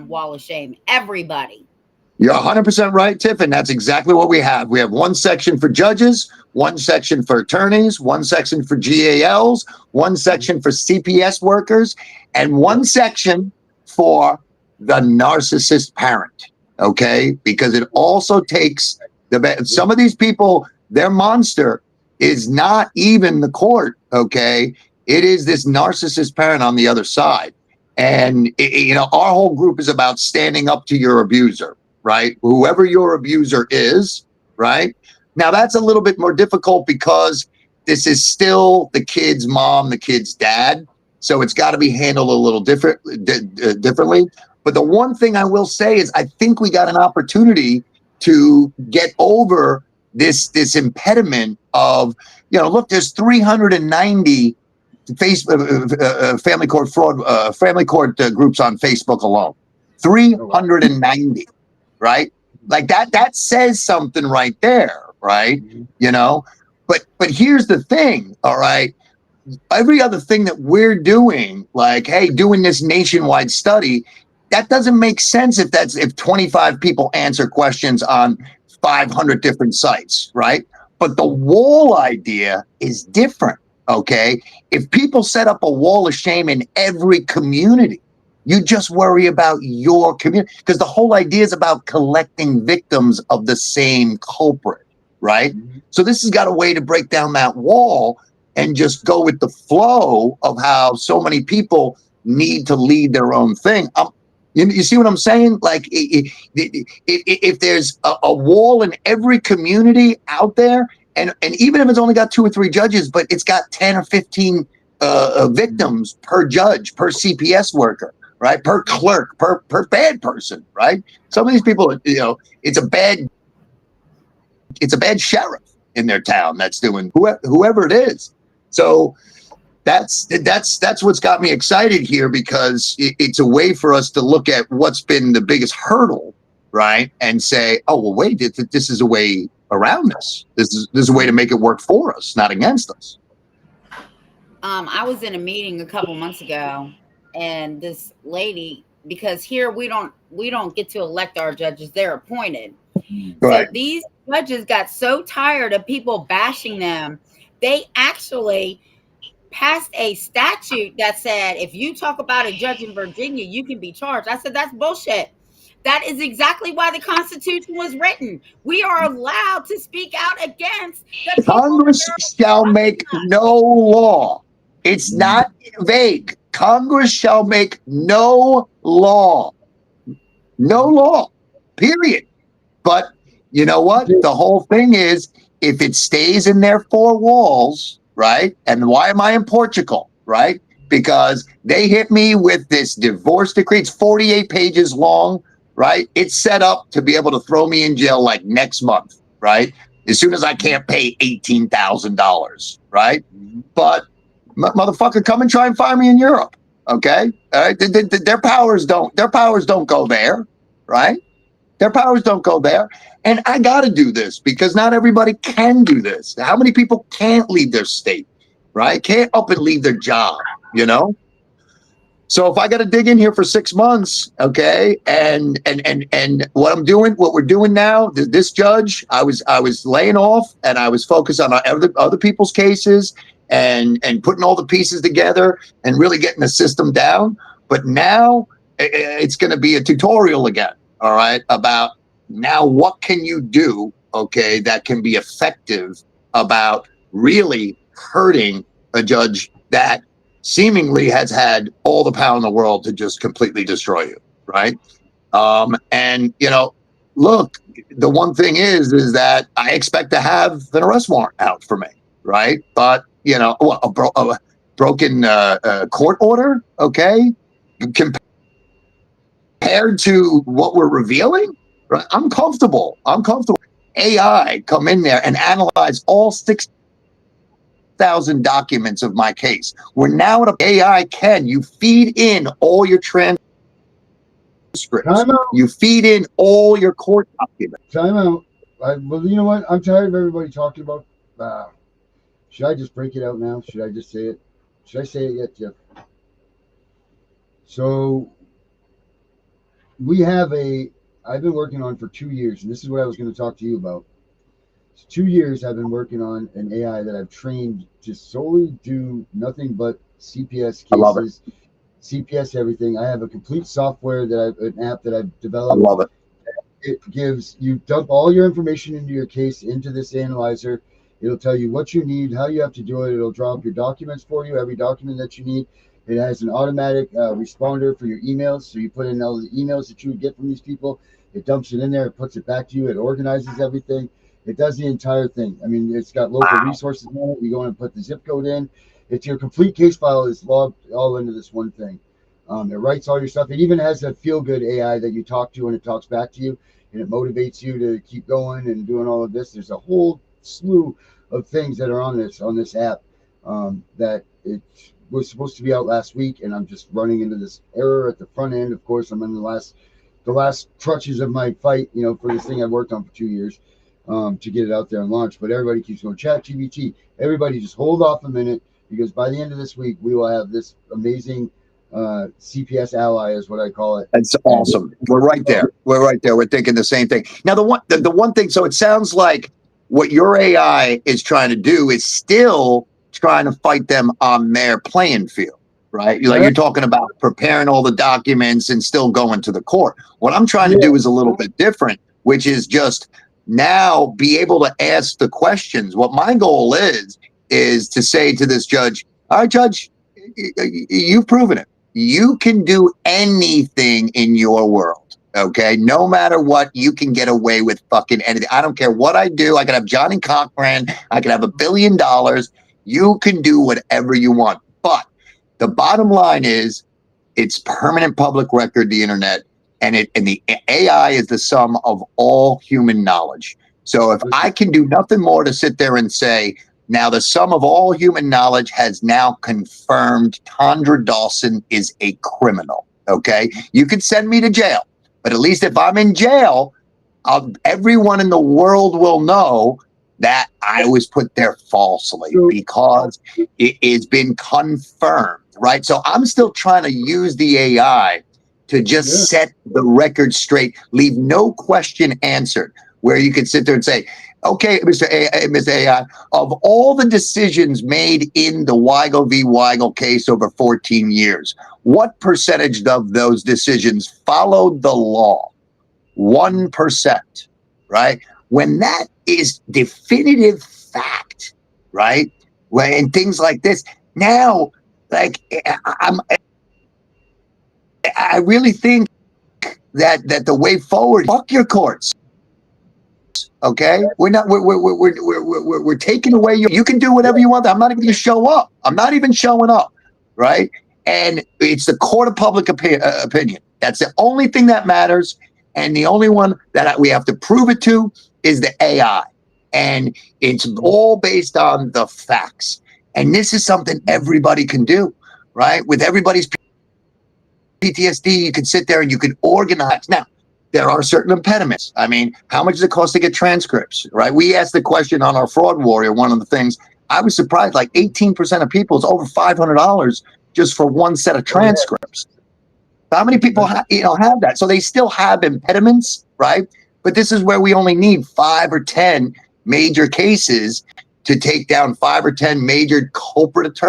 wall of shame. Everybody. You're 100% right, Tiff, and that's exactly what we have. We have one section for judges, one section for attorneys, one section for GALs, one section for CPS workers, and one section for the narcissist parent, okay? Because it also takes some of these people, their monster is not even the court, okay? It is this narcissist parent on the other side. And, our whole group is about standing up to your abuser, right? Whoever your abuser is, right? Now, that's a little bit more difficult because this is still the kid's mom, the kid's dad. So it's got to be handled a little differently. But the one thing I will say is I think we got an opportunity to get over this impediment of, look, there's 390 family court fraud, family court groups on Facebook alone. 390, right? Like that says something right there, right? But here's the thing, all right? Every other thing that we're doing, like, hey, doing this nationwide study, that doesn't make sense if 25 people answer questions on 500 different sites, right? But the wall idea is different, okay? If people set up a wall of shame in every community, you just worry about your community, because the whole idea is about collecting victims of the same culprit, right? So this has got a way to break down that wall and just go with the flow of how so many people need to lead their own thing. You see what I'm saying? Like, if there's a wall in every community out there, and even if it's only got 2 or 3 judges, but it's got 10 or 15 victims per judge, per CPS worker, right? Per clerk, per bad person, right? Some of these people, it's a bad sheriff in their town that's doing whoever it is. So that's what's got me excited here, because it's a way for us to look at what's been the biggest hurdle, right? And say, oh, well, wait, this is a way around this. This is a way to make it work for us, not against us. I was in a meeting a couple months ago, and this lady, because here we don't get to elect our judges, they're appointed. Right. So these judges got so tired of people bashing them, they actually passed a statute that said, if you talk about a judge in Virginia, you can be charged. I said, that's bullshit. That is exactly why the Constitution was written. We are allowed to speak out against the people. Congress shall make no law. It's not vague. Congress shall make no law. No law, period. But you know what? The whole thing is, if it stays in their 4 walls, right? And why am I in Portugal, right? Because they hit me with this divorce decree. It's 48 pages long, right? It's set up to be able to throw me in jail like next month, right? As soon as I can't pay $18,000, right? But motherfucker, come and try and fire me in Europe, okay? All right? Their powers don't go there, right? Their powers don't go there. And I got to do this because not everybody can do this. How many people can't leave their state, right? Can't up and leave their job, So if I got to dig in here for 6 months, okay, and what we're doing now, this judge, I was laying off, and I was focused on other people's cases and putting all the pieces together and really getting the system down. But now it's going to be a tutorial again. All right, about now what can you do, okay, that can be effective about really hurting a judge that seemingly has had all the power in the world to just completely destroy you, right? And look, the one thing is that I expect to have an arrest warrant out for me, right? But a broken court order, okay, compared to what we're revealing, right? I'm comfortable. AI come in there and analyze all 6,000 documents of my case. We're now at AI you feed in all your transcripts. You feed in all your court documents. Time out. Well, you know what? I'm tired of everybody talking about. Should I just break it out now? Should I just say it? Should I say it yet, Jeff? So I've been working on for 2 years, and this is what I was going to talk to you about. It's 2 years I've been working on an AI that I've trained to solely do nothing but CPS cases, CPS everything. I have a complete software an app that I've developed. I love it. It gives you dump all your information into your case into this analyzer. It'll tell you what you need, how you have to do it. It'll draw up your documents for you, every document that you need. It has an automatic responder for your emails. So you put in all the emails that you would get from these people. It dumps it in there. It puts it back to you. It organizes everything. It does the entire thing. I mean, it's got local resources in it. You go in and put the zip code in. It's your complete case file is logged all into this one thing. It writes all your stuff. It even has a feel-good AI that you talk to, and it talks back to you, and it motivates you to keep going and doing all of this. There's a whole slew of things that are on this app that it was supposed to be out last week, and I'm just running into this error at the front end. Of course, I'm in the last crutches of my fight, for this thing I worked on for 2 years to get it out there and launch. But everybody keeps going, ChatGPT. Everybody just hold off a minute, because by the end of this week, we will have this amazing CPS ally, is what I call it. That's awesome. We're right there. We're thinking the same thing. Now, the one thing, so it sounds like what your AI is trying to do is still trying to fight them on their playing field, right? You're talking about preparing all the documents and still going to the court. What I'm trying to do is a little bit different, which is just now be able to ask the questions. What my goal is to say to this judge, all right, judge, you've proven it. you can do anything in your world. Okay, no matter what, you can get away with fucking anything. I don't care what I do. I could have Johnny Cochran. I could have $1 billion. You can do whatever you want. But the bottom line is, it's permanent public record, the internet, and the AI is the sum of all human knowledge. So if I can do nothing more to sit there and say, now the sum of all human knowledge has now confirmed Tondra Dawson is a criminal. Okay, you could send me to jail, but at least if I'm in jail, everyone in the world will know that I was put there falsely because it has been confirmed, right? So I'm still trying to use the AI to just set the record straight, leave no question answered, where you can sit there and say, okay, Mr. AI, of all the decisions made in the Weigel v. Weigel case over 14 years, what percentage of those decisions followed the law? 1%, right? When that is definitive fact, right? And things like this, now, like, I really think that the way forward, fuck your courts. Okay, we're taking away you can do whatever you want. I'm not even going to show up. I'm not even showing up, right? And it's the court of public opinion. That's the only thing that matters, and the only one that we have to prove it to is the AI, and it's all based on the facts. And this is something everybody can do, right? With everybody's PTSD, you can sit there and you can organize. Now, there are certain impediments. I mean, how much does it cost to get transcripts, right? We asked the question on our Fraud Warrior, one of the things. I was surprised, like 18% of people is over $500 just for one set of transcripts. How many people have that? So they still have impediments, right? But this is where we only need 5 or 10 major cases to take down 5 or 10 major culprit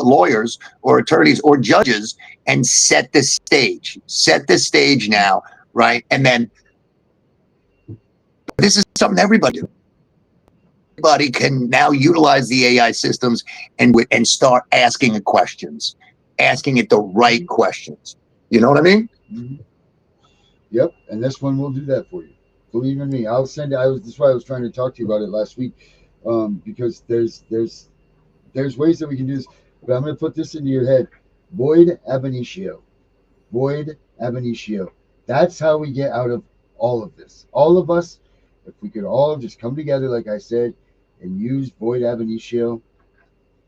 lawyers or attorneys or judges and set the stage. Set the stage now, right? And then this is something everybody do. Everybody can now utilize the AI systems and start asking it questions, asking it the right questions. You know what I mean? Mm-hmm. Yep, and this one will do that for you. Believe in me. I'll send it. That's why I was trying to talk to you about it last week, because there's ways that we can do this. But I'm going to put this into your head: void ab initio, void ab initio. That's how we get out of all of this. All of us, if we could all just come together, like I said, and use void ab initio,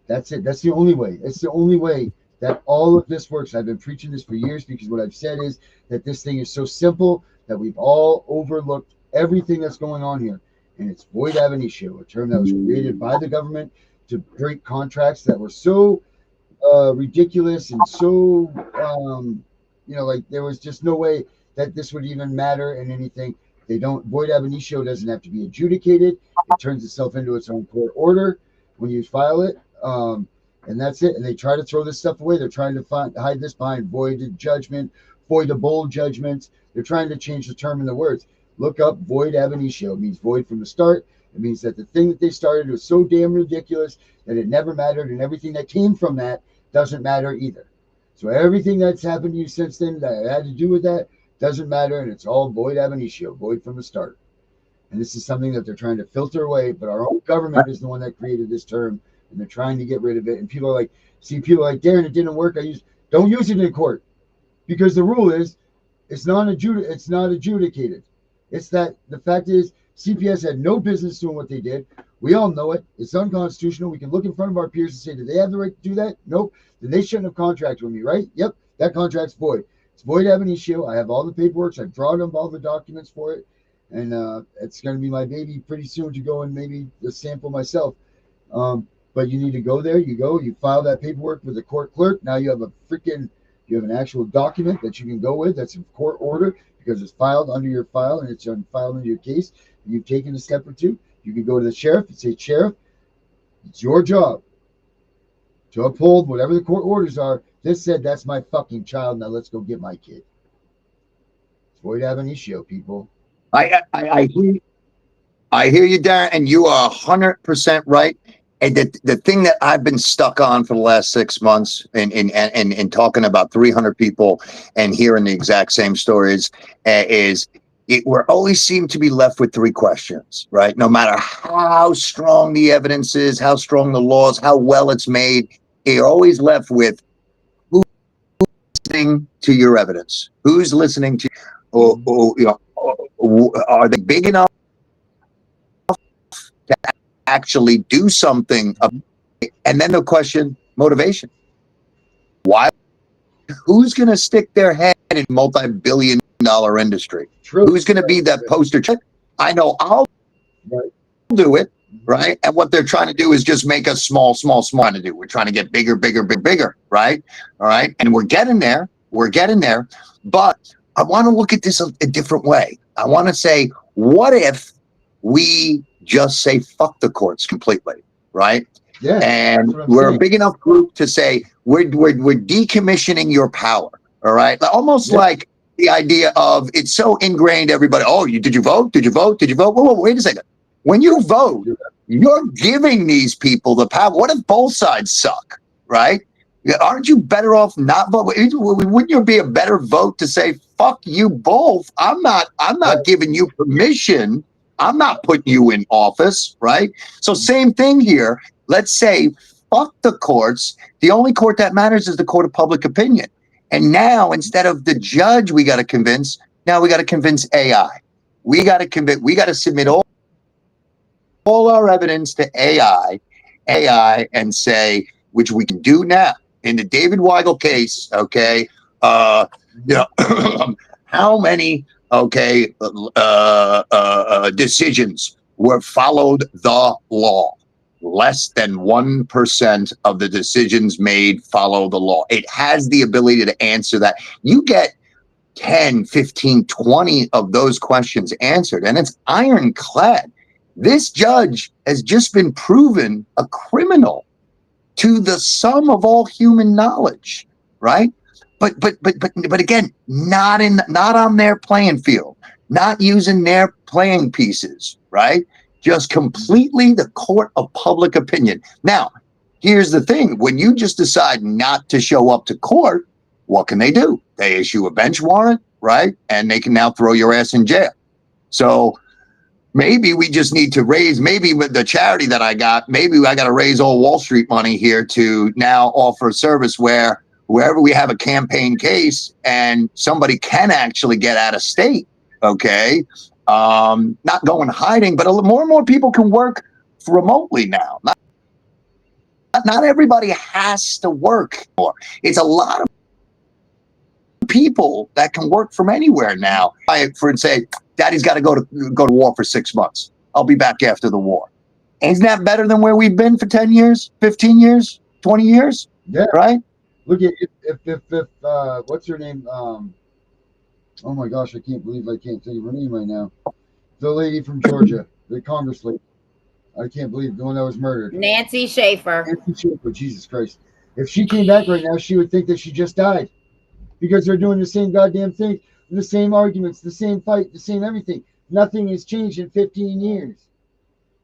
that's it. That's the only way. It's the only way that all of this works. I've been preaching this for years because what I've said is that this thing is so simple that we've all overlooked everything that's going on here. And it's void ab initio, a term that was created by the government to break contracts that were so ridiculous and so, like there was just no way that this would even matter in anything. Void ab initio doesn't have to be adjudicated. It turns itself into its own court order when you file it. And that's it. And they try to throw this stuff away. They're trying to hide this behind voided judgment, voidable judgments. They're trying to change the term in the words. Look up void ab initio. It means void from the start. It means that the thing that they started was so damn ridiculous that it never mattered, and everything that came from that doesn't matter either. So everything that's happened to you since then that had to do with that doesn't matter, and it's all void ab initio, void from the start. And this is something that they're trying to filter away, but our own government is the one that created this term, and they're trying to get rid of it. And people are like, Darren, it didn't work. Don't use it in court, because the rule is it's not adjudicated. It's that the fact is CPS had no business doing what they did. We all know it. It's unconstitutional. We can look in front of our peers and say, did they have the right to do that? Nope. Then they shouldn't have contracted with me, right? Yep. That contract's void. It's void ab initio. I have all the paperwork. I've drawn up all the documents for it. And it's going to be my baby pretty soon to go and maybe just sample myself. But you need to go there. You file that paperwork with the court clerk. Now you have an actual document that you can go with. That's a court order because it's filed under your file and it's filed under your case. And you've taken a step or two. You can go to the sheriff and say, Sheriff, it's your job to uphold whatever the court orders are. This said, that's my fucking child. Now let's go get my kid. It's void ab initio, people. I hear you, Darren, and you are 100% right. And the thing that I've been stuck on for the last 6 months in talking about 300 people and hearing the exact same stories is we're always seem to be left with three questions, right? No matter how strong the evidence is, how strong the laws, how well it's made, you're always left with who's listening to your evidence, who's listening to, or are they big enough to actually do something? And then the question, motivation. Why? Who's going to stick their head in multi-billion-dollar industry? Who's going to be that poster child? I know I'll do it, right? And what they're trying to do is just make us small to do. We're trying to get bigger, right? All right. And we're getting there. But I want to look at this a different way. I want to say, what if we just say fuck the courts completely, right? Yeah, and we're a big enough group to say we're decommissioning your power. All right, almost like the idea of it's so ingrained. Everybody, did you vote? Whoa, wait a second. When you vote, you're giving these people the power. What if both sides suck? Right? Aren't you better off not voting? Wouldn't you be a better vote to say fuck you both? I'm not giving you permission. I'm not putting you in office, right? So same thing here. Let's say, fuck the courts. The only court that matters is the court of public opinion. And now, instead of the judge, we got to convince. Now we got to convince AI. We got to submit all our evidence to AI, and say, which we can do now in the David Weigel case. Okay, how many decisions were followed the law? Less than 1% of the decisions made follow the law. It has the ability to answer that. You get 10, 15, 20 of those questions answered, and it's ironclad. This judge has just been proven a criminal to the sum of all human knowledge, right? But again, not on their playing field, not using their playing pieces, right? Just completely the court of public opinion. Now, here's the thing. When you just decide not to show up to court, what can they do? They issue a bench warrant, right? And they can now throw your ass in jail. So maybe we just need to raise, maybe with the charity that I got, maybe I got to raise all Wall Street money here to now offer a service where wherever we have a campaign case and somebody can actually get out of state, okay? Not going hiding, but more and more people can work remotely now. Not everybody has to work anymore. It's a lot of people that can work from anywhere now. For say, Daddy's got to go to war for 6 months. I'll be back after the war. Isn't that better than where we've been for 10 years, 15 years, 20 years? Yeah. Right? Look at if what's her name? Oh my gosh, I can't believe I can't think of her name right now. The lady from Georgia, the Congress lady. I can't believe the one that was murdered. Nancy Schaefer. Nancy Schaefer, Jesus Christ. If she came back right now, she would think that she just died. Because they're doing the same goddamn thing, the same arguments, the same fight, the same everything. Nothing has changed in 15 years.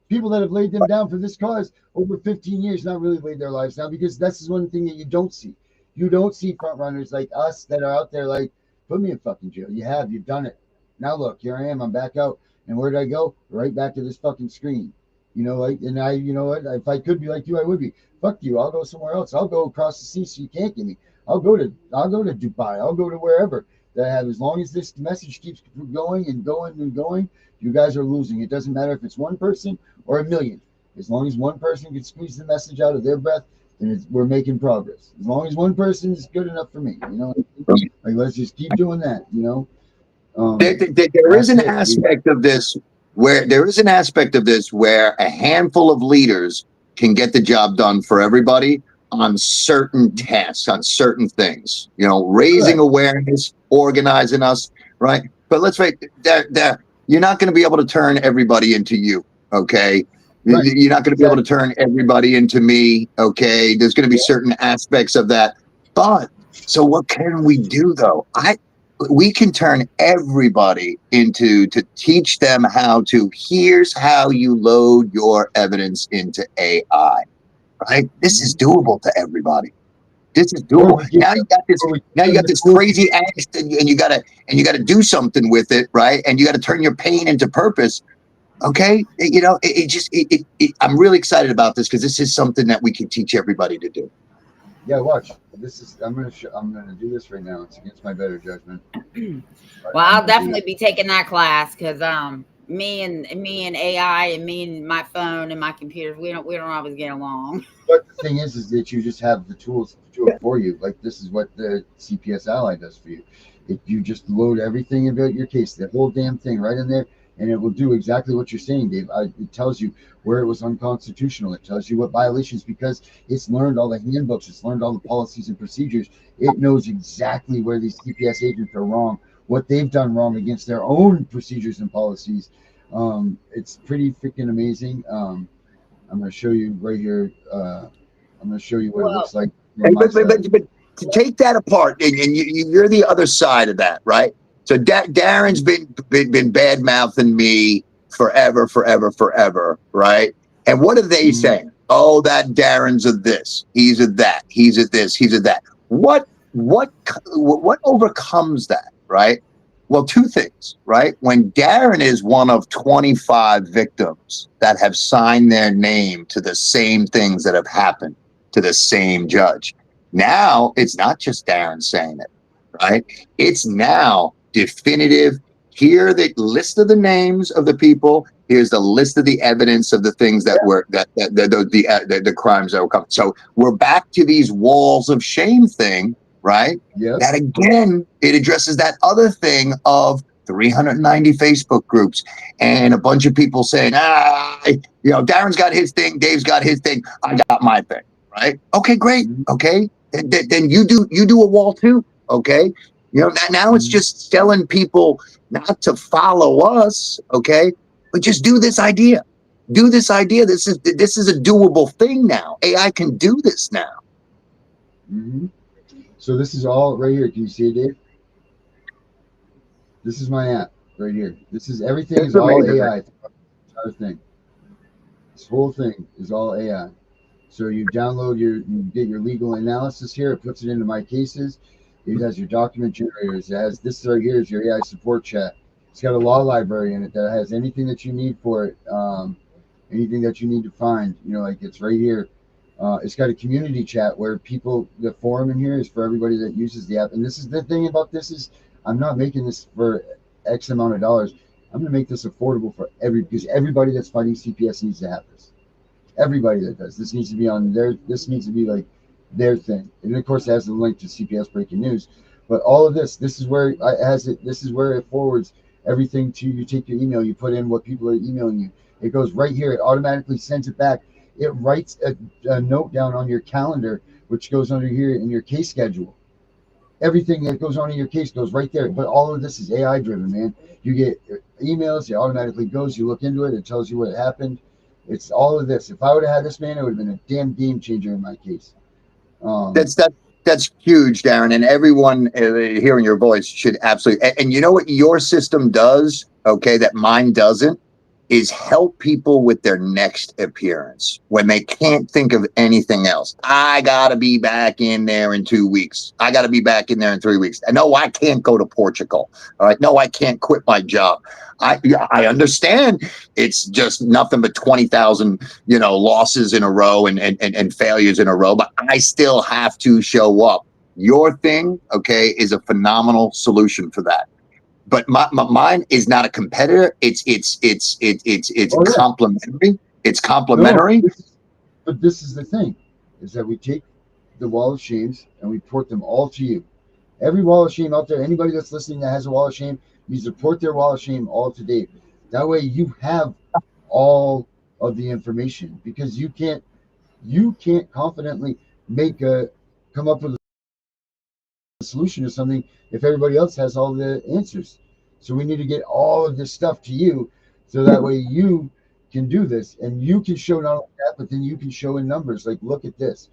People that have laid them down for this cause over 15 years not really laid their lives down, because that's one thing that you don't see. You don't see front runners like us that are out there like, put me in fucking jail. You've done it. Now look, here I am. I'm back out. And where did I go? Right back to this fucking screen. You know, like, and you know what? If I could be like you, I would be. Fuck you. I'll go somewhere else. I'll go across the sea so you can't get me. I'll go to Dubai. I'll go to wherever that I have. As long as this message keeps going and going and going, you guys are losing. It doesn't matter if it's one person or a million. As long as one person can squeeze the message out of their breath, then we're making progress. As long as one person is good enough for me, you know. Like, let's just keep doing that, you know. There is an aspect of this where a handful of leaders can get the job done for everybody on certain tasks, on certain things, you know, raising awareness, organizing us, right? But let's face it, you're not going to be able to turn everybody into you, okay? Right. You're not going to be able to turn everybody into me, okay? There's going to be certain aspects of that. But, so what can we do, though? we can turn everybody into, to teach them how to, here's how you load your evidence into AI, right? This is doable to everybody. This is doable. Now you got this. Now you got this crazy angst, and you gotta do something with it, right? And you got to turn your pain into purpose. Okay, I'm really excited about this because this is something that we can teach everybody to do. Yeah, watch. This is. I'm gonna do this right now. It's against my better judgment. Well, I'll definitely be taking that class because me and AI and me and my phone and my computers, we don't always get along. But the thing is that you just have the tools to do it for you. Like this is what the CPS Ally does for you. You just load everything about your case, the whole damn thing right in there, and it will do exactly what you're saying, Dave. It tells you where it was unconstitutional. It tells you what violations, because it's learned all the handbooks, it's learned all the policies and procedures. It knows exactly where these CPS agents are wrong, what they've done wrong against their own procedures and policies. It's pretty freaking amazing. I'm going to show you right here. I'm going to show you what it looks like. But to take that apart, and you're the other side of that, right? So Darren's been bad mouthing me forever, right? And what are they saying? Oh, that Darren's a this, he's a that, he's a this, he's a that. What overcomes that, right? Well, two things, right? When Darren is one of 25 victims that have signed their name to the same things that have happened to the same judge, now it's not just Darren saying it, right? It's now definitive. Here are the list of the names of the people. Here's the list of the evidence of the things that were the crimes that were coming. So we're back to these walls of shame thing, right? Yeah. That again, it addresses that other thing of 390 Facebook groups and a bunch of people saying, Darren's got his thing, Dave's got his thing, I got my thing, right? Okay, great. Okay, then you do a wall too. Okay, now it's just telling people not to follow us. Okay, but just do this idea. Do this idea. This is a doable thing now. AI can do this now. Mm-hmm. So this is all right here. Can you see it, Dave? This is my app right here. This is everything. Is all AI. Entire thing. This whole thing is all AI. So you download you get your legal analysis here. It puts it into my cases. It has your document generators. It has this right here is your AI support chat. It's got a law library in it that has anything that you need for it. Anything that you need to find. Like it's right here. It's got a community chat where the forum in here is for everybody that uses the app. And this is the thing about this is I'm not making this for X amount of dollars. I'm going to make this affordable for because everybody that's fighting CPS needs to have this. Everybody that does this needs to be on this needs to be like their thing. And of course it has the link to CPS breaking news. But all of this is where it has it. This is where it forwards everything to you. Take your email, you put in what people are emailing you. It goes right here. It automatically sends it back. It writes a note down on your calendar, which goes under here in your case schedule. Everything that goes on in your case goes right there. But all of this is AI driven, man. You get emails, it automatically goes, you look into it, it tells you what happened. It's all of this. If I would have had this, man, it would have been a damn game changer in my case. That's huge, Darren, and everyone hearing your voice should absolutely. And you know what your system does, okay, that mine doesn't, is help people with their next appearance when they can't think of anything else. I gotta be back in there in 2 weeks. I gotta be back in there in 3 weeks. No, I can't go to Portugal. All right. No, I can't quit my job. I understand it's just nothing but 20,000, losses in a row and failures in a row, but I still have to show up. Your thing, okay, is a phenomenal solution for that. But mine is not a competitor. It's complementary. It's complementary. No, but this is the thing, is that we take the wall of shames and we port them all to you. Every wall of shame out there, anybody that's listening that has a wall of shame, needs to port their wall of shame all to Dave. That way you have all of the information, because you can't confidently come up with a solution to something if everybody else has all the answers. So we need to get all of this stuff to you, so that way you can do this, and you can show not only that, but then you can show in numbers. Like, look at this.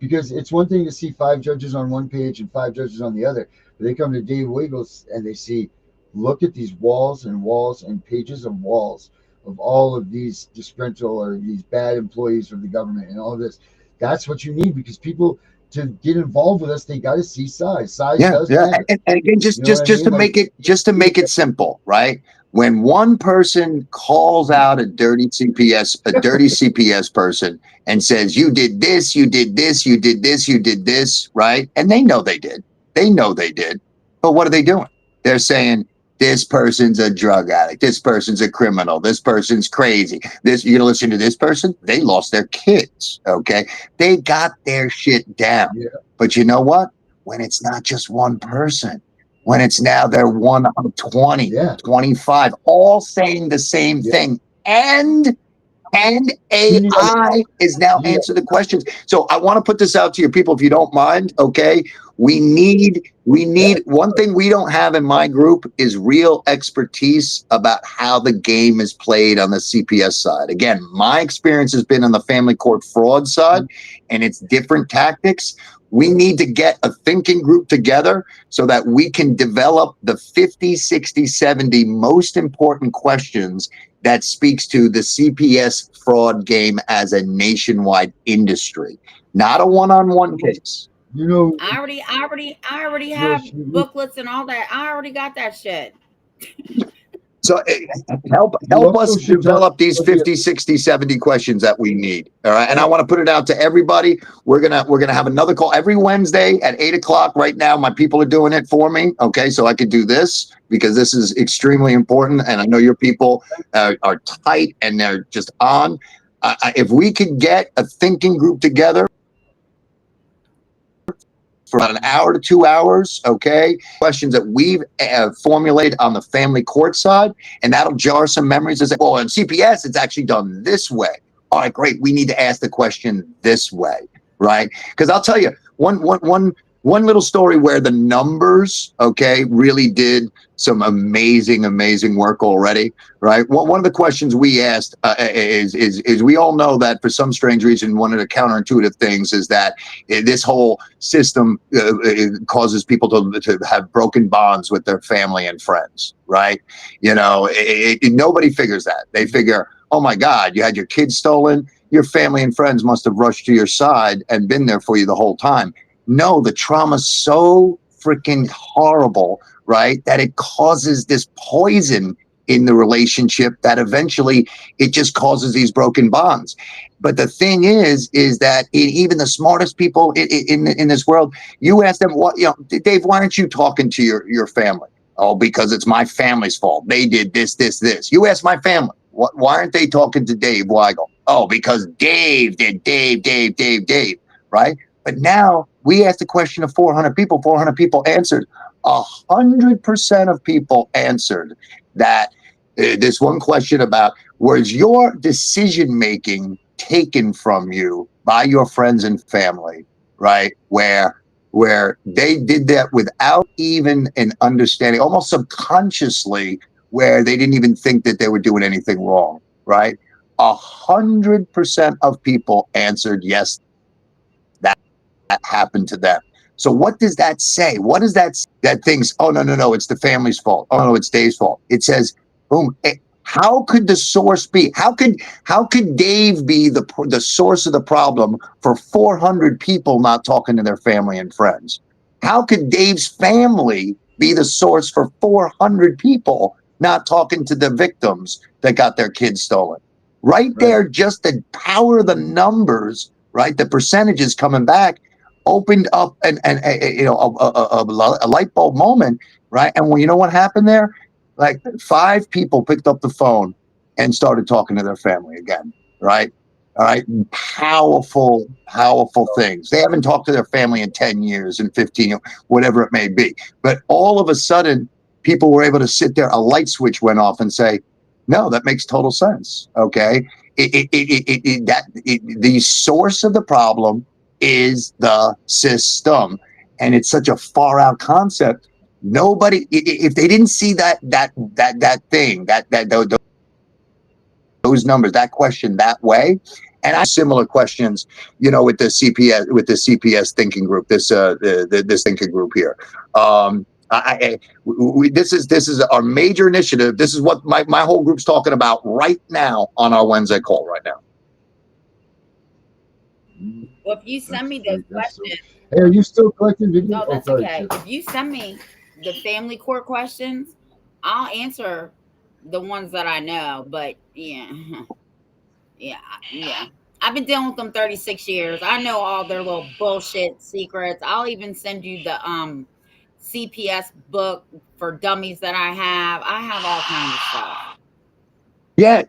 Because it's one thing to see 5 judges on one page and 5 judges on the other, but they come to Dave Wiggles and they see, look at these walls and walls and pages of walls of all of these disgruntled or these bad employees of the government and all of this. That's what you need, because people, to get involved with us, they got to see size. Size does matter. And again, just You know what I just to mean? make it simple, right? When one person calls out a dirty CPS person and says, you did this, you did this, you did this, you did this, right? And they know they did. But what are they doing? They're saying, this person's a drug addict. This person's a criminal. This person's crazy. You're gonna listen to this person? They lost their kids. Okay. They got their shit down. Yeah. But you know what? When it's not just one person, when it's now they're 1 of 20, 25, all saying the same thing. And AI is now answering the questions. So I want to put this out to your people, if you don't mind. Okay. We need one thing we don't have in my group is real expertise about how the game is played on the CPS side. Again, my experience has been on the family court fraud side, and it's different tactics. We need to get a thinking group together so that we can develop the 50, 60, 70 most important questions that speaks to the CPS fraud game as a nationwide industry, not a one-on-one case. You know, I already have booklets and all that. I already got that shit. So help us develop these 50, 60, 70 questions that we need. All right. And I want to put it out to everybody. We're gonna have another call every Wednesday at 8:00. Right now, my people are doing it for me. Okay, so I could do this because this is extremely important. And I know your people are tight and they're just on. If we could get a thinking group together for about an hour to 2 hours, okay? Questions that we've formulated on the family court side, and that'll jar some memories. As well, in CPS, it's actually done this way. All right, great. We need to ask the question this way, right? Because I'll tell you one little story where the numbers, okay, really did some amazing work already, right? One of the questions we asked is we all know that for some strange reason, one of the counterintuitive things is that this whole system causes people to have broken bonds with their family and friends, right? You know, nobody figures that. They figure, oh my God, you had your kids stolen. Your family and friends must have rushed to your side and been there for you the whole time. No, the trauma's so freaking horrible, right, that it causes this poison in the relationship that eventually it just causes these broken bonds. But the thing is that even the smartest people in this world, you ask them, what, you know, Dave, why aren't you talking to your family? Oh, because it's my family's fault. They did this. You ask my family, why aren't they talking to Dave Weigel? Oh, because Dave did Dave, right? But now we asked the question of 400 people. 400 people answered. 100% of people answered that this one question about, was your decision making taken from you by your friends and family, right? Where they did that without even an understanding, almost subconsciously, where they didn't even think that they were doing anything wrong, right? 100% of people answered yes, that happened to them. So what does that say? What is that thinks, oh, no, it's the family's fault. Oh, no, it's Dave's fault. It says, boom. How could the source be? How could Dave be the source of the problem for 400 people not talking to their family and friends? How could Dave's family be the source for 400 people not talking to the victims that got their kids stolen? Right there, just the power of the numbers, right? The percentages coming back opened up a light bulb moment, right? And you know what happened there? Like 5 people picked up the phone and started talking to their family again, right? All right. Powerful things. They haven't talked to their family in 10 years and 15, whatever it may be. But all of a sudden, people were able to sit there, a light switch went off and say, no, that makes total sense. Okay. The source of the problem is the system. And it's such a far out concept. Nobody, if they didn't see that thing, those numbers, that question that way, And I similar questions, you know, with the CPS thinking group, this thinking group here. This is our major initiative. This is what my whole group's talking about right now on our Wednesday call right now. Well, if you send me those questions, hey, are you still collecting video? no, that's sorry, okay. Tiff. If you send me the family court questions, I'll answer the ones that I know. But yeah, yeah. I've been dealing with them 36 years. I know all their little bullshit secrets. I'll even send you the CPS book for dummies that I have. I have all kinds of stuff. Yeah.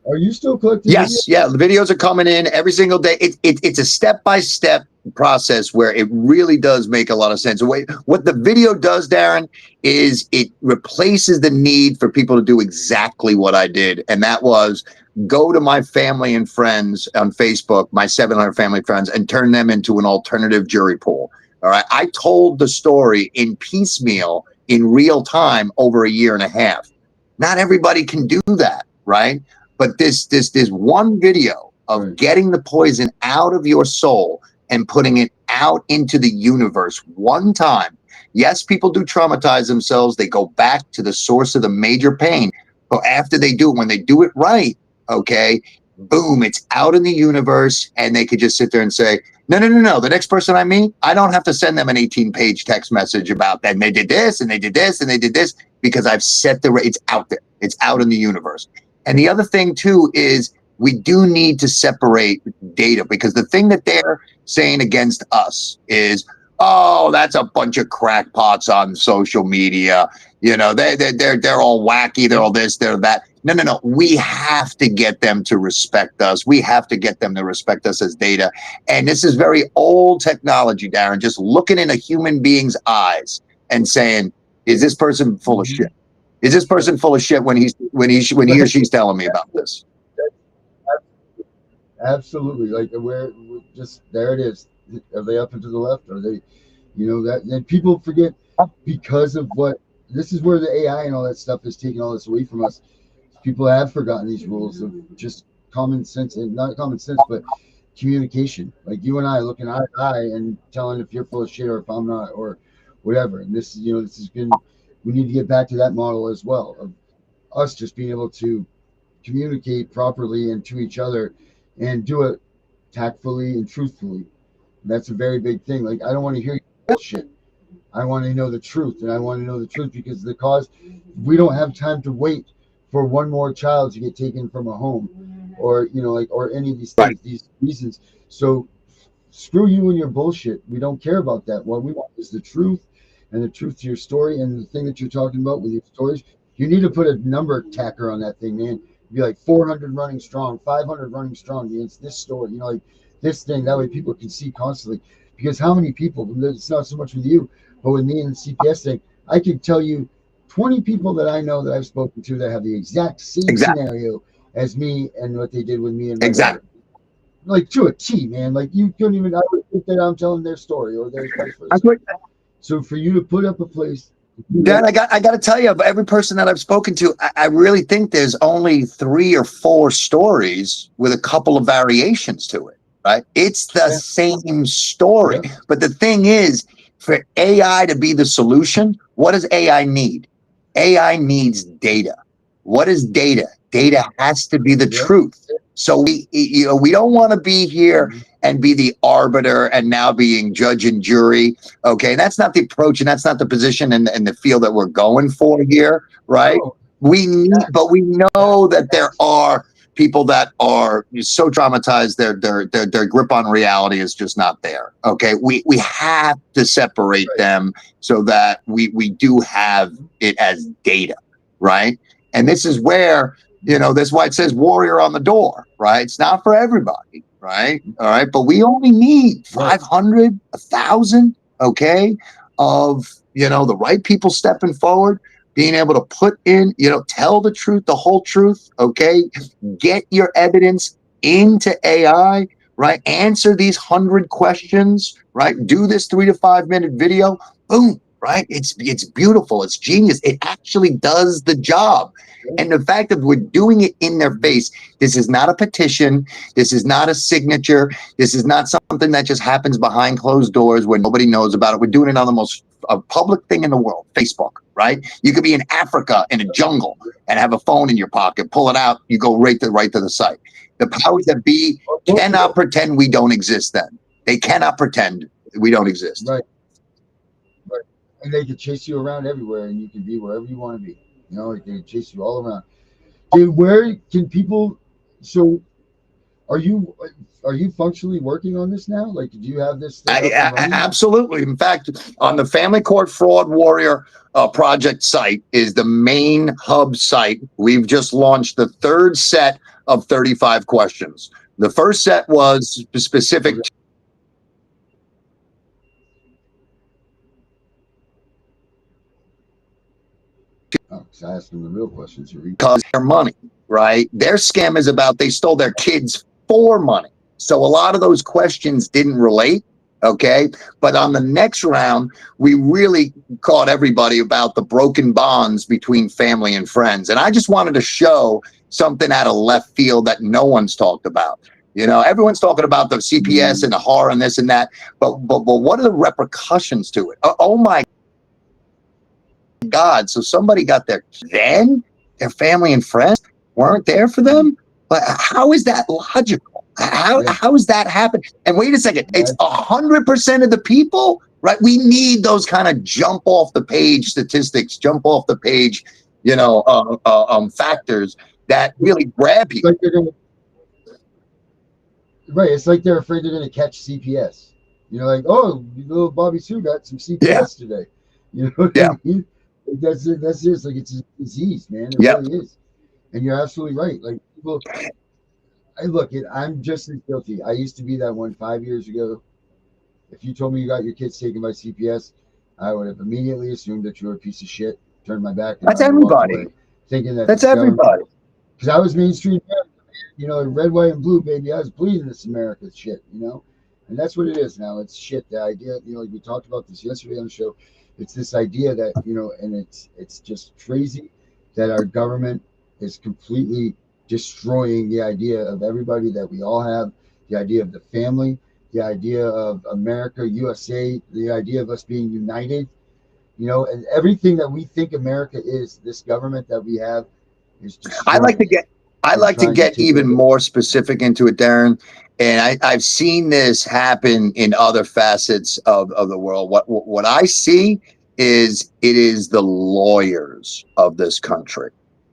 Are you still collecting? Yes, yeah. The videos are coming in every single day. It's a step-by-step process where it really does make a lot of sense. What the video does, Darren, is it replaces the need for people to do exactly what I did, and that was go to my family and friends on Facebook, my 700 family friends, and turn them into an alternative jury pool. All right. I told the story in piecemeal in real time over a year and a half. Not everybody can do that, right? But this one video of getting the poison out of your soul and putting it out into the universe one time. Yes, people do traumatize themselves. They go back to the source of the major pain. But after they do it, when they do it right, okay, boom, it's out in the universe, and they could just sit there and say, no. The next person I meet, I don't have to send them an 18-page text message about that. And they did this, and they did this, and they did this, because I've set it's out there. It's out in the universe. And the other thing, too, is we do need to separate data, because the thing that they're saying against us is, oh, that's a bunch of crackpots on social media. You know, they're all wacky. They're all this, they're that. No. We have to get them to respect us. We have to get them to respect us as data. And this is very old technology, Darren, just looking in a human being's eyes and saying, is this person full of shit? Is this person full of shit when he or she's telling me about this? Absolutely. Like we're just there. It is. Are they up and to the left? Are they, you know, that? And people forget, because of what this is where the AI and all that stuff is taking all this away from us. People have forgotten these rules of just common sense, and not common sense, but communication. Like you and I looking eye to eye and telling if you're full of shit or if I'm not, or whatever. And this, you know, this has been. We need to get back to that model as well, of us just being able to communicate properly and to each other, and do it tactfully and truthfully. That's a very big thing. Like, I don't want to hear bullshit. I want to know the truth, and I want to know the truth because we don't have time to wait for one more child to get taken from a home, or, you know, like, or any of these things, these reasons. So screw you and your bullshit. We don't care about that. What we want is the truth, and the truth to your story, and the thing that you're talking about with your stories. You need to put a number tacker on that thing, man. Be like 400 running strong, 500 running strong against this story, you know, like this thing. That way people can see constantly. Because how many people, it's not so much with you, but with me and the CPS thing, I could tell you 20 people that I know that I've spoken to that have the exact same scenario as me and what they did with me and my brother. Like to a T, man. Like you couldn't even, I would think that I'm telling their story or their story. So for you to put up a place, Dad, I got to tell you, of every person that I've spoken to, I really think there's only 3 or 4 stories with a couple of variations to it, right? It's the same story. Yeah. But the thing is, for AI to be the solution, what does AI need? AI needs data. What is data? Data has to be the truth. So we don't want to be here and be the arbiter and now being judge and jury. Okay, that's not the approach, and that's not the position and the field that we're going for here, right? But we know that there are people that are so traumatized, their grip on reality is just not there. Okay, we have to separate them so that we do have it as data, right? And this is where, you know, that's why it says warrior on the door, right? It's not for everybody, right? All right. But we only need 500, 1,000, okay, of, you know, the right people stepping forward, being able to put in, you know, tell the truth, the whole truth, okay? Get your evidence into AI, right? Answer these 100 questions, right? Do this 3 to 5 minute video, boom, right? It's beautiful. It's genius. It actually does the job. And the fact that we're doing it in their face, this is not a petition. This is not a signature. This is not something that just happens behind closed doors where nobody knows about it. We're doing it on the most public thing in the world, Facebook, right? You could be in Africa in a jungle and have a phone in your pocket, pull it out, you go right to the site. The powers that be cannot pretend we don't exist then. They cannot pretend we don't exist. Right. Right. And they can chase you around everywhere, and you can be wherever you want to be. You know, like they can chase you all around. Dude, where can people? So, are you functionally working on this now? Like, did you have this thing up and running? Absolutely. In fact, on the Family Court Fraud Warrior project site is the main hub site. We've just launched the third set of 35 questions. The first set was specific. I asked them the real questions. Because their money, right? Their scam is about they stole their kids for money. So a lot of those questions didn't relate. Okay. But on the next round, we really caught everybody about the broken bonds between family and friends. And I just wanted to show something out of left field that no one's talked about. You know, everyone's talking about the CPS and the horror and this and that. But what are the repercussions to it? Oh my God. So somebody got their family and friends weren't there for them. But how is that logical? How is that happening? And wait a second, it's 100% of the people, right? We need those kind of jump off the page statistics, jump off the page, you know, factors that really grab people. Right. It's like they're afraid they're going to catch CPS. You know, like, oh, little Bobby Sue got some CPS today. You know what I mean? That's it. Like it's a disease, man. It really is. And you're absolutely right. Like people, I'm just as guilty. I used to be that one 5 years ago. If you told me you got your kids taken by CPS, I would have immediately assumed that you were a piece of shit. Turned my back. That's everybody. Away, thinking that's everybody. Because I was mainstream, you know, red, white, and blue, baby. I was bleeding this America shit, you know, and that's what it is now. It's shit. The idea, you know, like we talked about this yesterday on the show. It's this idea that, you know, and it's just crazy that our government is completely destroying the idea of everybody that we all have, the idea of the family, the idea of America, USA, the idea of us being united, you know, and everything that we think America is, this government that we have is just. I'd like to get even more specific into it, Darren. And I've seen this happen in other facets of the world. What I see is it is the lawyers of this country.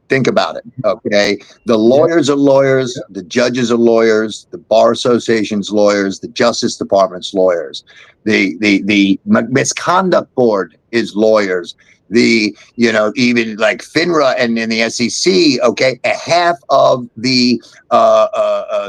Think about it, okay? The lawyers are lawyers, the judges are lawyers, the Bar Association's lawyers, the Justice Department's lawyers, the Misconduct Board is lawyers. Even like FINRA and in the SEC, okay, half of the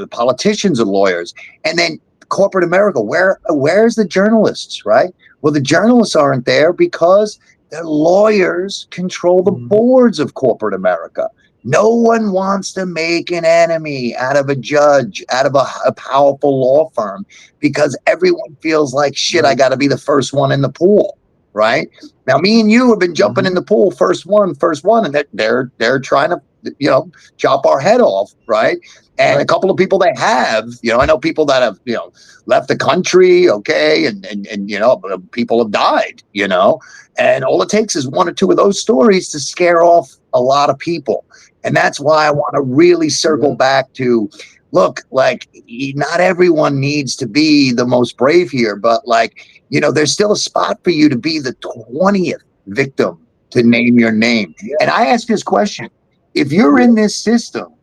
politicians are lawyers. And then corporate America, where's the journalists, right? Well, the journalists aren't there because the lawyers control the boards of corporate America. No one wants to make an enemy out of a judge, out of a powerful law firm, because everyone feels like, shit, I got to be the first one in the pool. Right now, me and you have been jumping in the pool, first one, and they're trying to, you know, chop our head off, right? And a couple of people they have, you know, I know people that have, you know, left the country, okay, and you know, people have died, you know, and all it takes is one or two of those stories to scare off a lot of people, and that's why I want to really circle back to. Look, like, not everyone needs to be the most brave here, but like, you know, there's still a spot for you to be the 20th victim to name your name. And I ask this question, if you're in this system,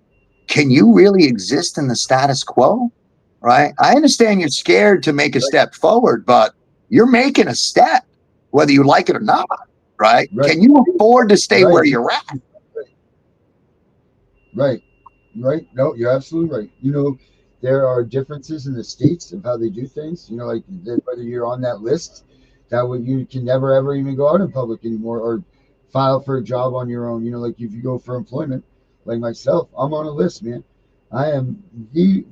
can you really exist in the status quo? Right? I understand you're scared to make a step forward, but you're making a step, whether you like it or not. Right? Can you afford to stay where you're at? Right. No, you're absolutely right. You know, there are differences in the states of how they do things. You know, like whether you're on that list, you can never ever even go out in public anymore or file for a job on your own. You know, like if you go for employment, like myself, I'm on a list, man. I am the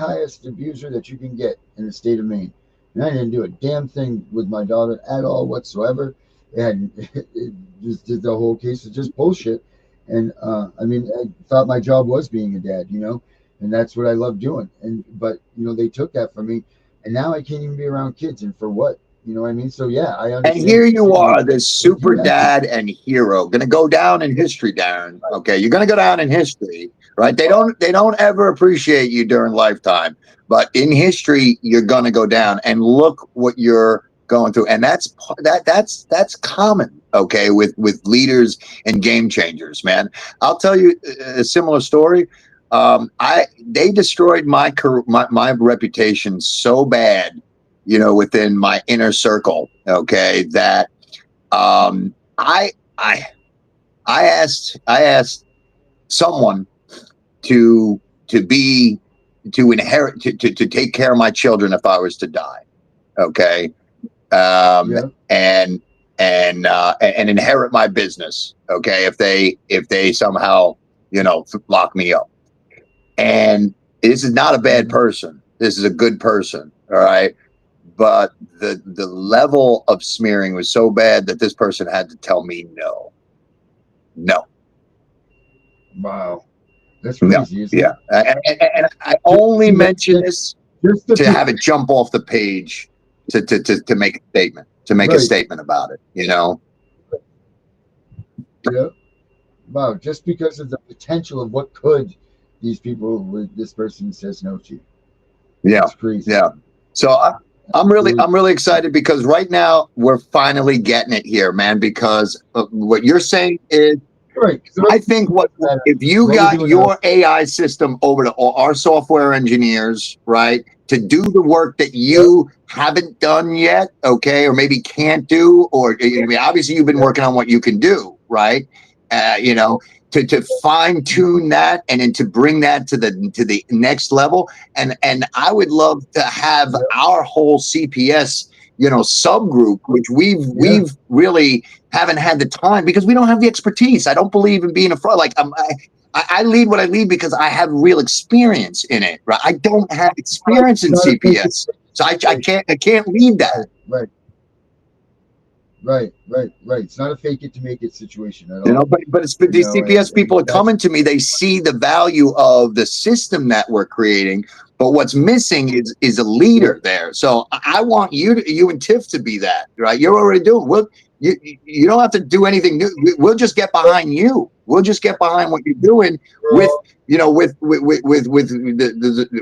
highest abuser that you can get in the state of Maine, and I didn't do a damn thing with my daughter at all whatsoever. and it just did the whole case was just bullshit. And I mean, I thought my job was being a dad, you know, and that's what I love doing. And but you know, they took that from me, and now I can't even be around kids. And for what? You know what I mean? So yeah, I And understand here what you're you saying. are, this Like super you have to, dad and hero, gonna go down in history, Darren. Okay, you're gonna go down in history, right? They don't ever appreciate you during lifetime, but in history, you're gonna go down. And look what you're going through, and that's common. Okay, with leaders and game changers, man. I'll tell you a similar story. I They destroyed my reputation so bad, you know, within my inner circle. Okay, that um, I I I asked someone to to be to inherit to take care of my children if I was to die. Okay, um, yeah, and and inherit my business. Okay, if they somehow, you know, lock me up. And this is not a bad mhm, person. This is a good person. All right. But the level of smearing was so bad that this person had to tell me no, no, wow, that's no. crazy, isn't Yeah. it? And I Just, only see that, mention this just the to have people, it jump off the page to make a statement, to make a right? statement about it, you know? Yeah, wow, just because of the potential of what could these people with this person says no to. Yeah. That's crazy. Yeah. So Absolutely. I'm really excited because right now we're finally getting it here, man, because what you're saying is, Right. I think if you What we're got doing now. your AI system over to our software engineers, right, to do the work that Yep. you haven't done yet, okay, or maybe can't do, or I mean, obviously you've been Yep. working on what you can do, right? You know, to fine tune that and then to bring that to the next level, and I would love to have Yep. our whole CPS, you know, subgroup, which Yeah. we've really haven't had the time because we don't have the expertise. I don't believe in being a fraud. Like I lead what I lead because I have real experience in it. Right? I don't have experience It's in not a fake it CPS, so I can't lead that. Right. Right. Right. It's not a fake it to make it situation at You know, all. but You these know, CPS and people are that's coming to me. They see the value of the system that we're creating, but what's missing is a yep. leader there. So I want you and Tiff to be that. Right? You're already doing. You don't have to do anything new. We'll just get behind you. We'll just get behind what you're doing We're with, all you know, with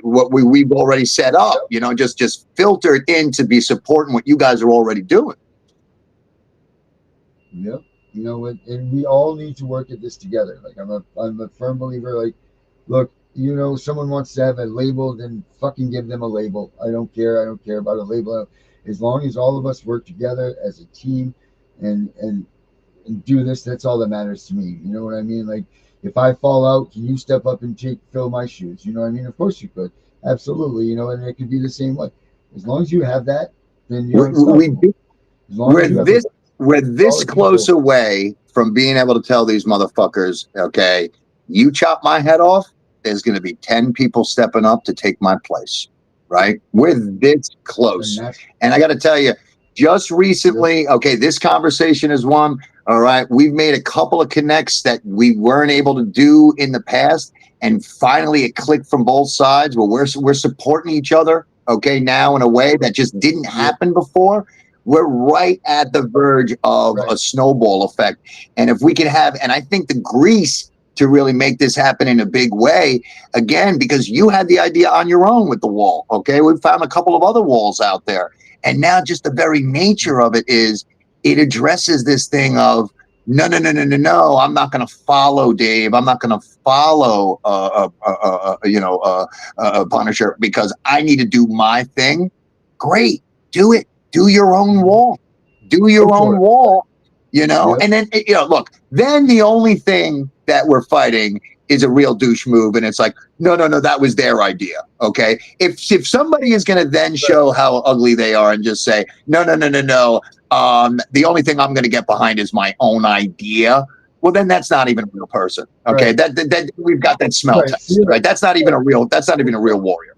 what we've already set up. yep. You know, just filter it in to be supporting what you guys are already doing. Yep. You know, and we all need to work at this together. Like I'm a firm believer. Like, look, you know, someone wants to have a label, then fucking give them a label. I don't care. I don't care about a label. As long as all of us work together as a team, and and do this, that's all that matters to me. You know what I mean? Like, if I fall out, can you step up and fill my shoes? You know what I mean? Of course you could. Absolutely. You know, and it could be the same way. As long as you have that, then you're We unstoppable. As long we're as you have the this we're this solid close people. away from being able to tell these motherfuckers, okay, you chop my head off, there's going to be 10 people stepping up to take my place, right? We're this And close. that's And I got to tell you, just yep, recently, okay, this conversation is one. All right, we've made a couple of connects that we weren't able to do in the past, and finally it clicked from both sides. Where we're supporting each other, okay, now in a way that just didn't yep, happen before. We're right at the verge of right, a snowball effect. And if we could have, and I think the grease to really make this happen in a big way, again, because you had the idea on your own with the wall. Okay. We found a couple of other walls out there. And now just the very nature of it is it addresses this thing of no. I'm not going to follow Dave. I'm not going to follow, Punisher because I need to do my thing. Great. Do it. Do your own mhm, wall. Do go your for own it. wall, you know? Yep, And then, you know, look, then the only thing that we're fighting is a real douche move. And it's like, no, that was their idea. Okay. If somebody is going to then right, show how ugly they are and just say, no. The only thing I'm going to get behind is my own idea. Well, then that's not even a real person. Okay. right, That we've got that smell right. See test, it, right? That's not even a real warrior.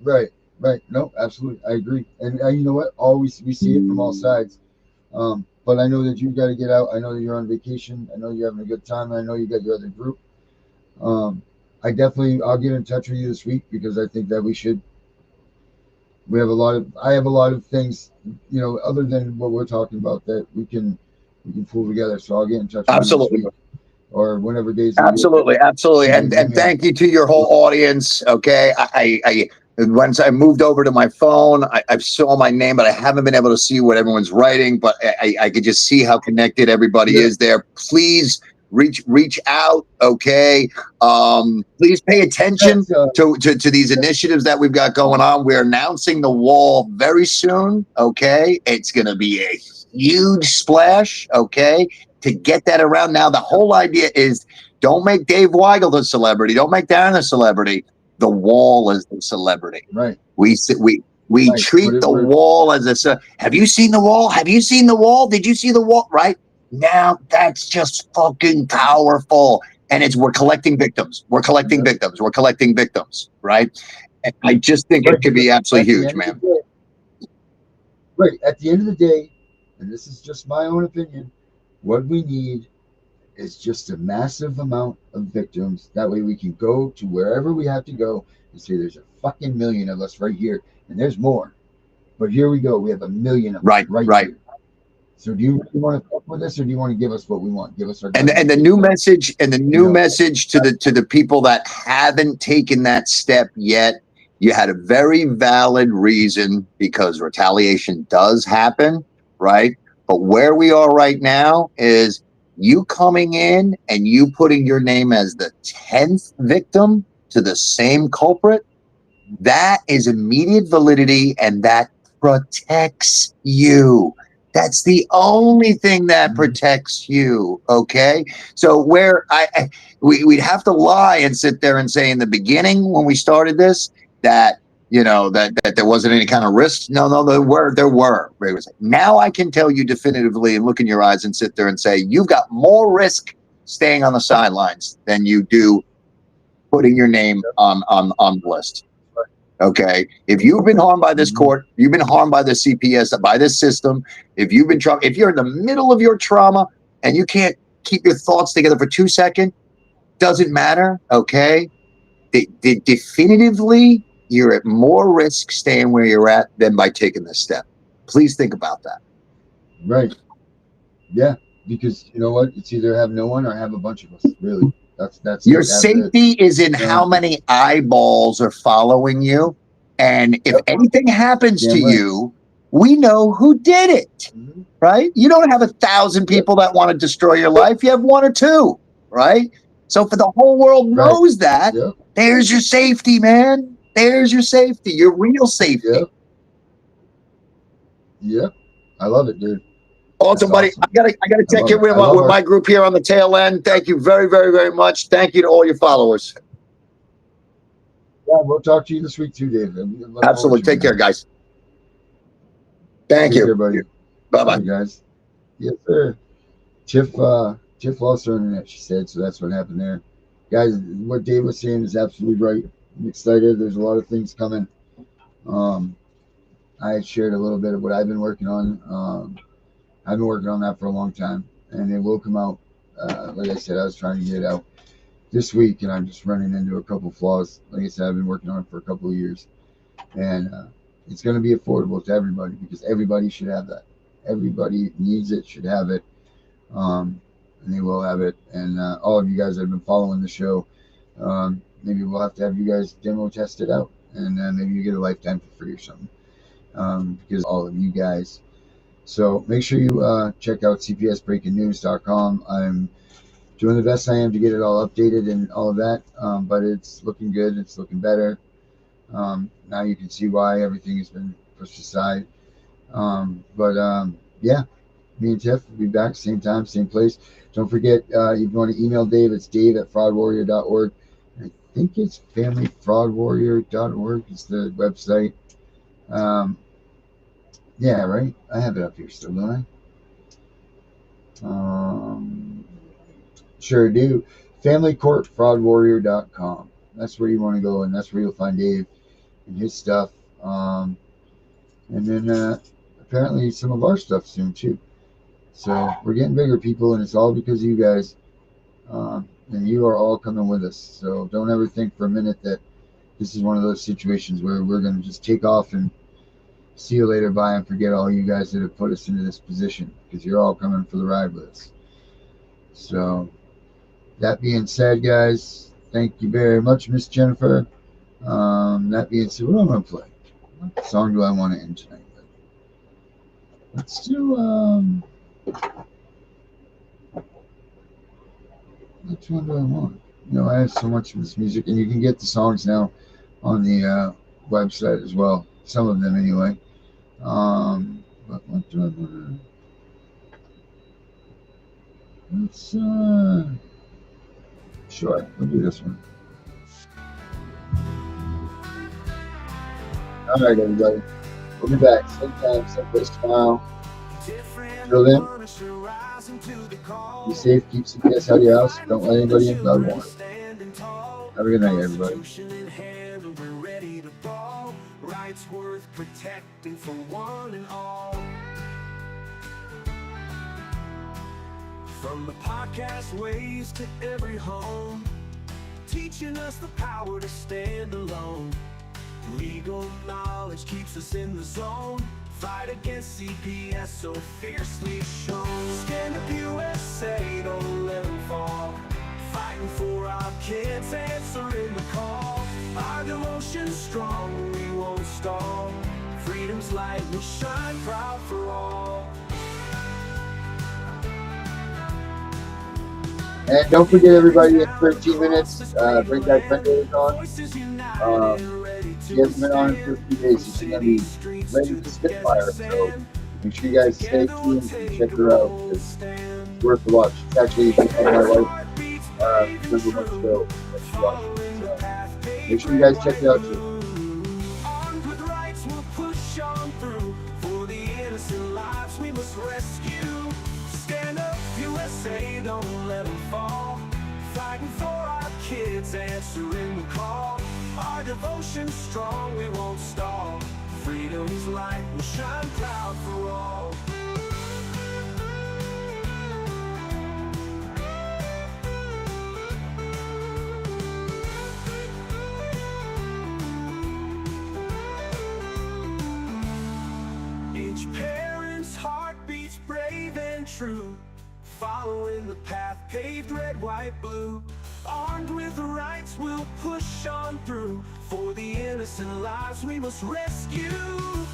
right, right. No, absolutely, I agree. And you know what? Always we see it from all sides. But I know that you've got to get out. I know that you're on vacation. I know you're having a good time. I know you got your other group. I'll get in touch with you this week because I think that I have a lot of things, other than what we're talking about that we can pull together. So I'll get in touch with you this Absolutely. week or whenever days. Absolutely, absolutely, and thank you to your whole audience. Okay, I once I moved over to my phone, I saw my name, but I haven't been able to see what everyone's writing. But I could just see how connected everybody is there. Please reach out. Okay, please pay attention to these initiatives that we've got going on. We're announcing the wall very soon. Okay, it's going to be a huge splash. Okay, to get that around. Now, the whole idea is don't make Dave Weigel the celebrity. Don't make Darren the celebrity. The wall is the celebrity. Right. We treat the wall as a. Have you seen the wall? Have you seen the wall? Did you see the wall? Right now, that's just fucking powerful. And we're collecting victims. We're collecting victims. We're collecting victims. Right. And I just think it could be absolutely huge, man. Right. At the end of the day, and this is just my own opinion, what we need is just a massive amount of victims. That way we can go to wherever we have to go and say there's a fucking million of us right here, and there's more. But here we go. We have a million of us right here. So do you want to fuck with us, or do you want to give us what we want? Give us our and the new message message to the people that haven't taken that step yet. You had a very valid reason because retaliation does happen, right? But where we are right now is you coming in and you putting your name as the 10th victim to the same culprit. That is immediate validity and that protects you. That's the only thing that protects you. Okay. So where we'd have to lie and sit there and say in the beginning when we started this that that there wasn't any kind of risk. No, there were. Now I can tell you definitively and look in your eyes and sit there and say you've got more risk staying on the sidelines than you do putting your name on the list. Okay, if you've been harmed by this court, you've been harmed by the CPS, by this system. If you're in the middle of your trauma and you can't keep your thoughts together for 2 seconds, doesn't matter. Okay, definitively, you're at more risk staying where you're at than by taking this step. Please think about that. Right. Yeah, because you know what? It's either have no one or have a bunch of us. Really. That's your safety is in how many eyeballs are following you. And if anything happens to you, we know who did it, right? You don't have 1,000 people that want to destroy your life. You have 1 or 2, right? So for the whole world knows that, there's your safety, man. There's your safety, your real safety. Yep. I love it, dude. Awesome, buddy. I gotta check in with my group here on the tail end. Thank you very, very, very much. Thank you to all your followers. Yeah, we'll talk to you this week too, Dave. Absolutely. Take care, guys. Thank you. Care, buddy. Bye-bye. Guys. Yes, sir. Tiff lost her internet, she said, so that's what happened there. Guys, what Dave was saying is absolutely right. I'm excited. There's a lot of things coming. I shared a little bit of what I've been working on. I've been working on that for a long time, and it will come out. Like I said, I was trying to get it out this week, and I'm just running into a couple flaws. Like I said, I've been working on it for a couple of years, and it's going to be affordable to everybody because everybody should have that. Everybody needs it, should have it, and they will have it. And all of you guys that have been following the show, maybe we'll have to have you guys demo test it out, and maybe you get a lifetime for free or something because all of you guys. So make sure you check out cpsbreakingnews.com. I'm doing the best I am to get it all updated and all of that, but it's looking good. It's looking better. Now you can see why everything has been pushed aside. Yeah, me and Tiff will be back same time, same place. Don't forget, if you want to email Dave, it's dave@fraudwarrior.org. I think it's familyfraudwarrior.org is the website. Yeah, right? I have it up here still, don't I? Sure do. familycourtfraudwarrior.com. That's where you want to go, and that's where you'll find Dave and his stuff. And then apparently some of our stuff soon, too. So we're getting bigger, people, and it's all because of you guys. And you are all coming with us. So don't ever think for a minute that this is one of those situations where we're going to just take off and see you later, bye, and forget all you guys that have put us into this position, because you're all coming for the ride with us. So that being said, guys, thank you very much, Miss Jennifer. That being said, what am I going to play? What song do I want to end tonight with? Let's do, which one do I want? You know, I have so much of this music, and you can get the songs now on the website as well. Some of them, anyway. But what do I want to? Let's sure, we'll do this one. All right, everybody. We'll be back same time, same place tomorrow. Till then, be safe, keep CPS out of your house, don't let anybody in without warning. Have a good night, everybody. Rights worth protecting for one and all. From the podcast ways to every home, teaching us the power to stand alone. Legal knowledge keeps us in the zone. Fight against CPS so fiercely shown. Stand up USA, don't let them fall. Fighting for our kids, answering the call. Our devotion's strong, we won't stall. Freedom's light will shine proud for all. And don't forget, everybody, in 13 minutes, bring that friend on. She hasn't been on for a few days, so she's going to be ready to spitfire. So make sure you guys stay tuned and check her out. It's worth the watch. It's actually my wife. Remember much ago that she watched it. So make sure you guys check it out too. Armed with rights, we'll push on through. For the innocent lives we must rescue. Stand up, USA, don't let them fall. Fighting for our kids, answering the call. Our devotion's strong, we won't stall. Freedom's light will shine proud for all. Each parent's heart beats brave and true, following the path paved red, white, blue. Armed with the rights, we'll push on through. For the innocent lives we must rescue.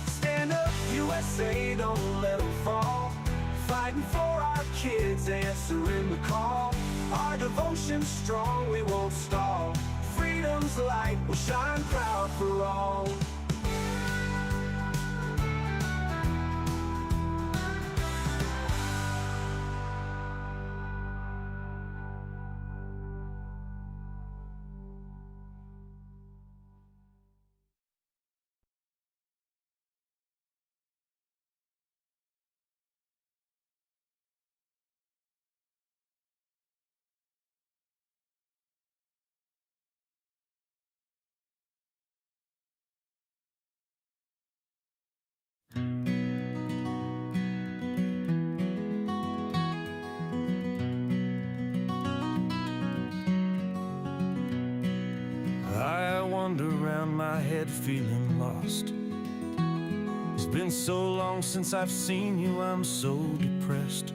Stand up, USA, don't let them fall. Fighting for our kids, answering the call. Our devotion's strong, we won't stall. Freedom's light will shine proud for all. I wander around my head feeling lost. It's been so long since I've seen you, I'm so depressed.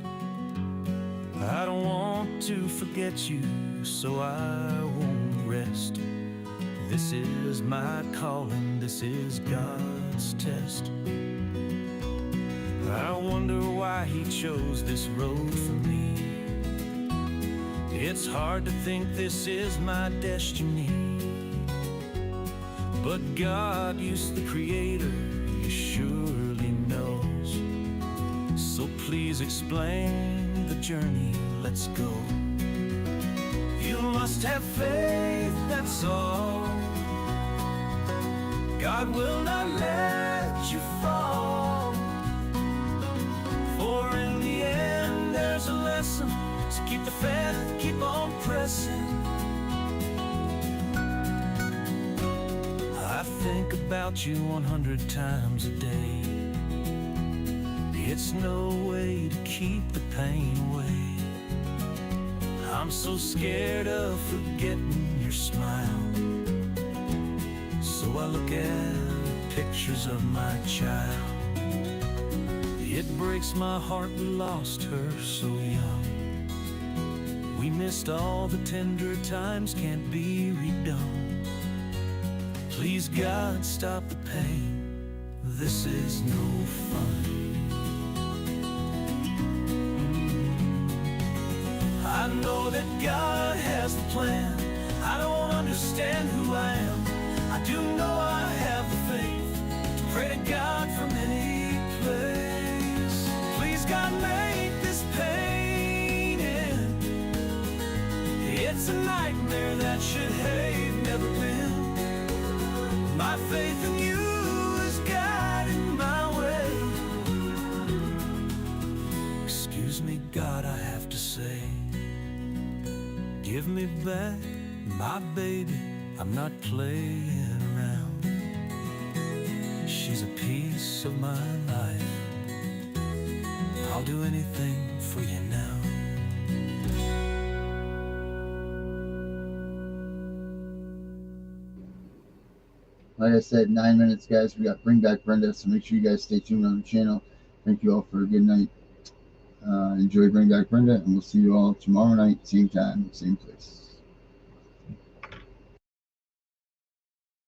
I don't want to forget you, so I won't rest. This is my calling, this is God's test. I wonder why He chose this road for me. It's hard to think this is my destiny, but God, you're the Creator, you surely knows. So please explain the journey, let's go. You must have faith, that's all. God will not let you fall. For in the end there's a lesson, so keep the faith, keep on pressing. I think about you 100 times a day. It's no way to keep the pain away. I'm so scared of forgetting your smile, so I look at pictures of my child. It breaks my heart we lost her so young. We missed all the tender times, can't be redone. Please God, stop the pain, this is no fun. I know that God has the plan. I don't understand who I am. I do know I have the faith to pray to God from any place. Please God, make this pain end. It's a nightmare that should have never been. My faith in you is guiding my way. Excuse me, God, I have to say, give me back my baby, I'm not playing around. She's a piece of my life. I'll do anything for you now. Like I said, 9 minutes, guys. We got Bring Back Brenda, so make sure you guys stay tuned on the channel. Thank you all for a good night. Enjoy Bring Back Brenda, and we'll see you all tomorrow night, same time, same place.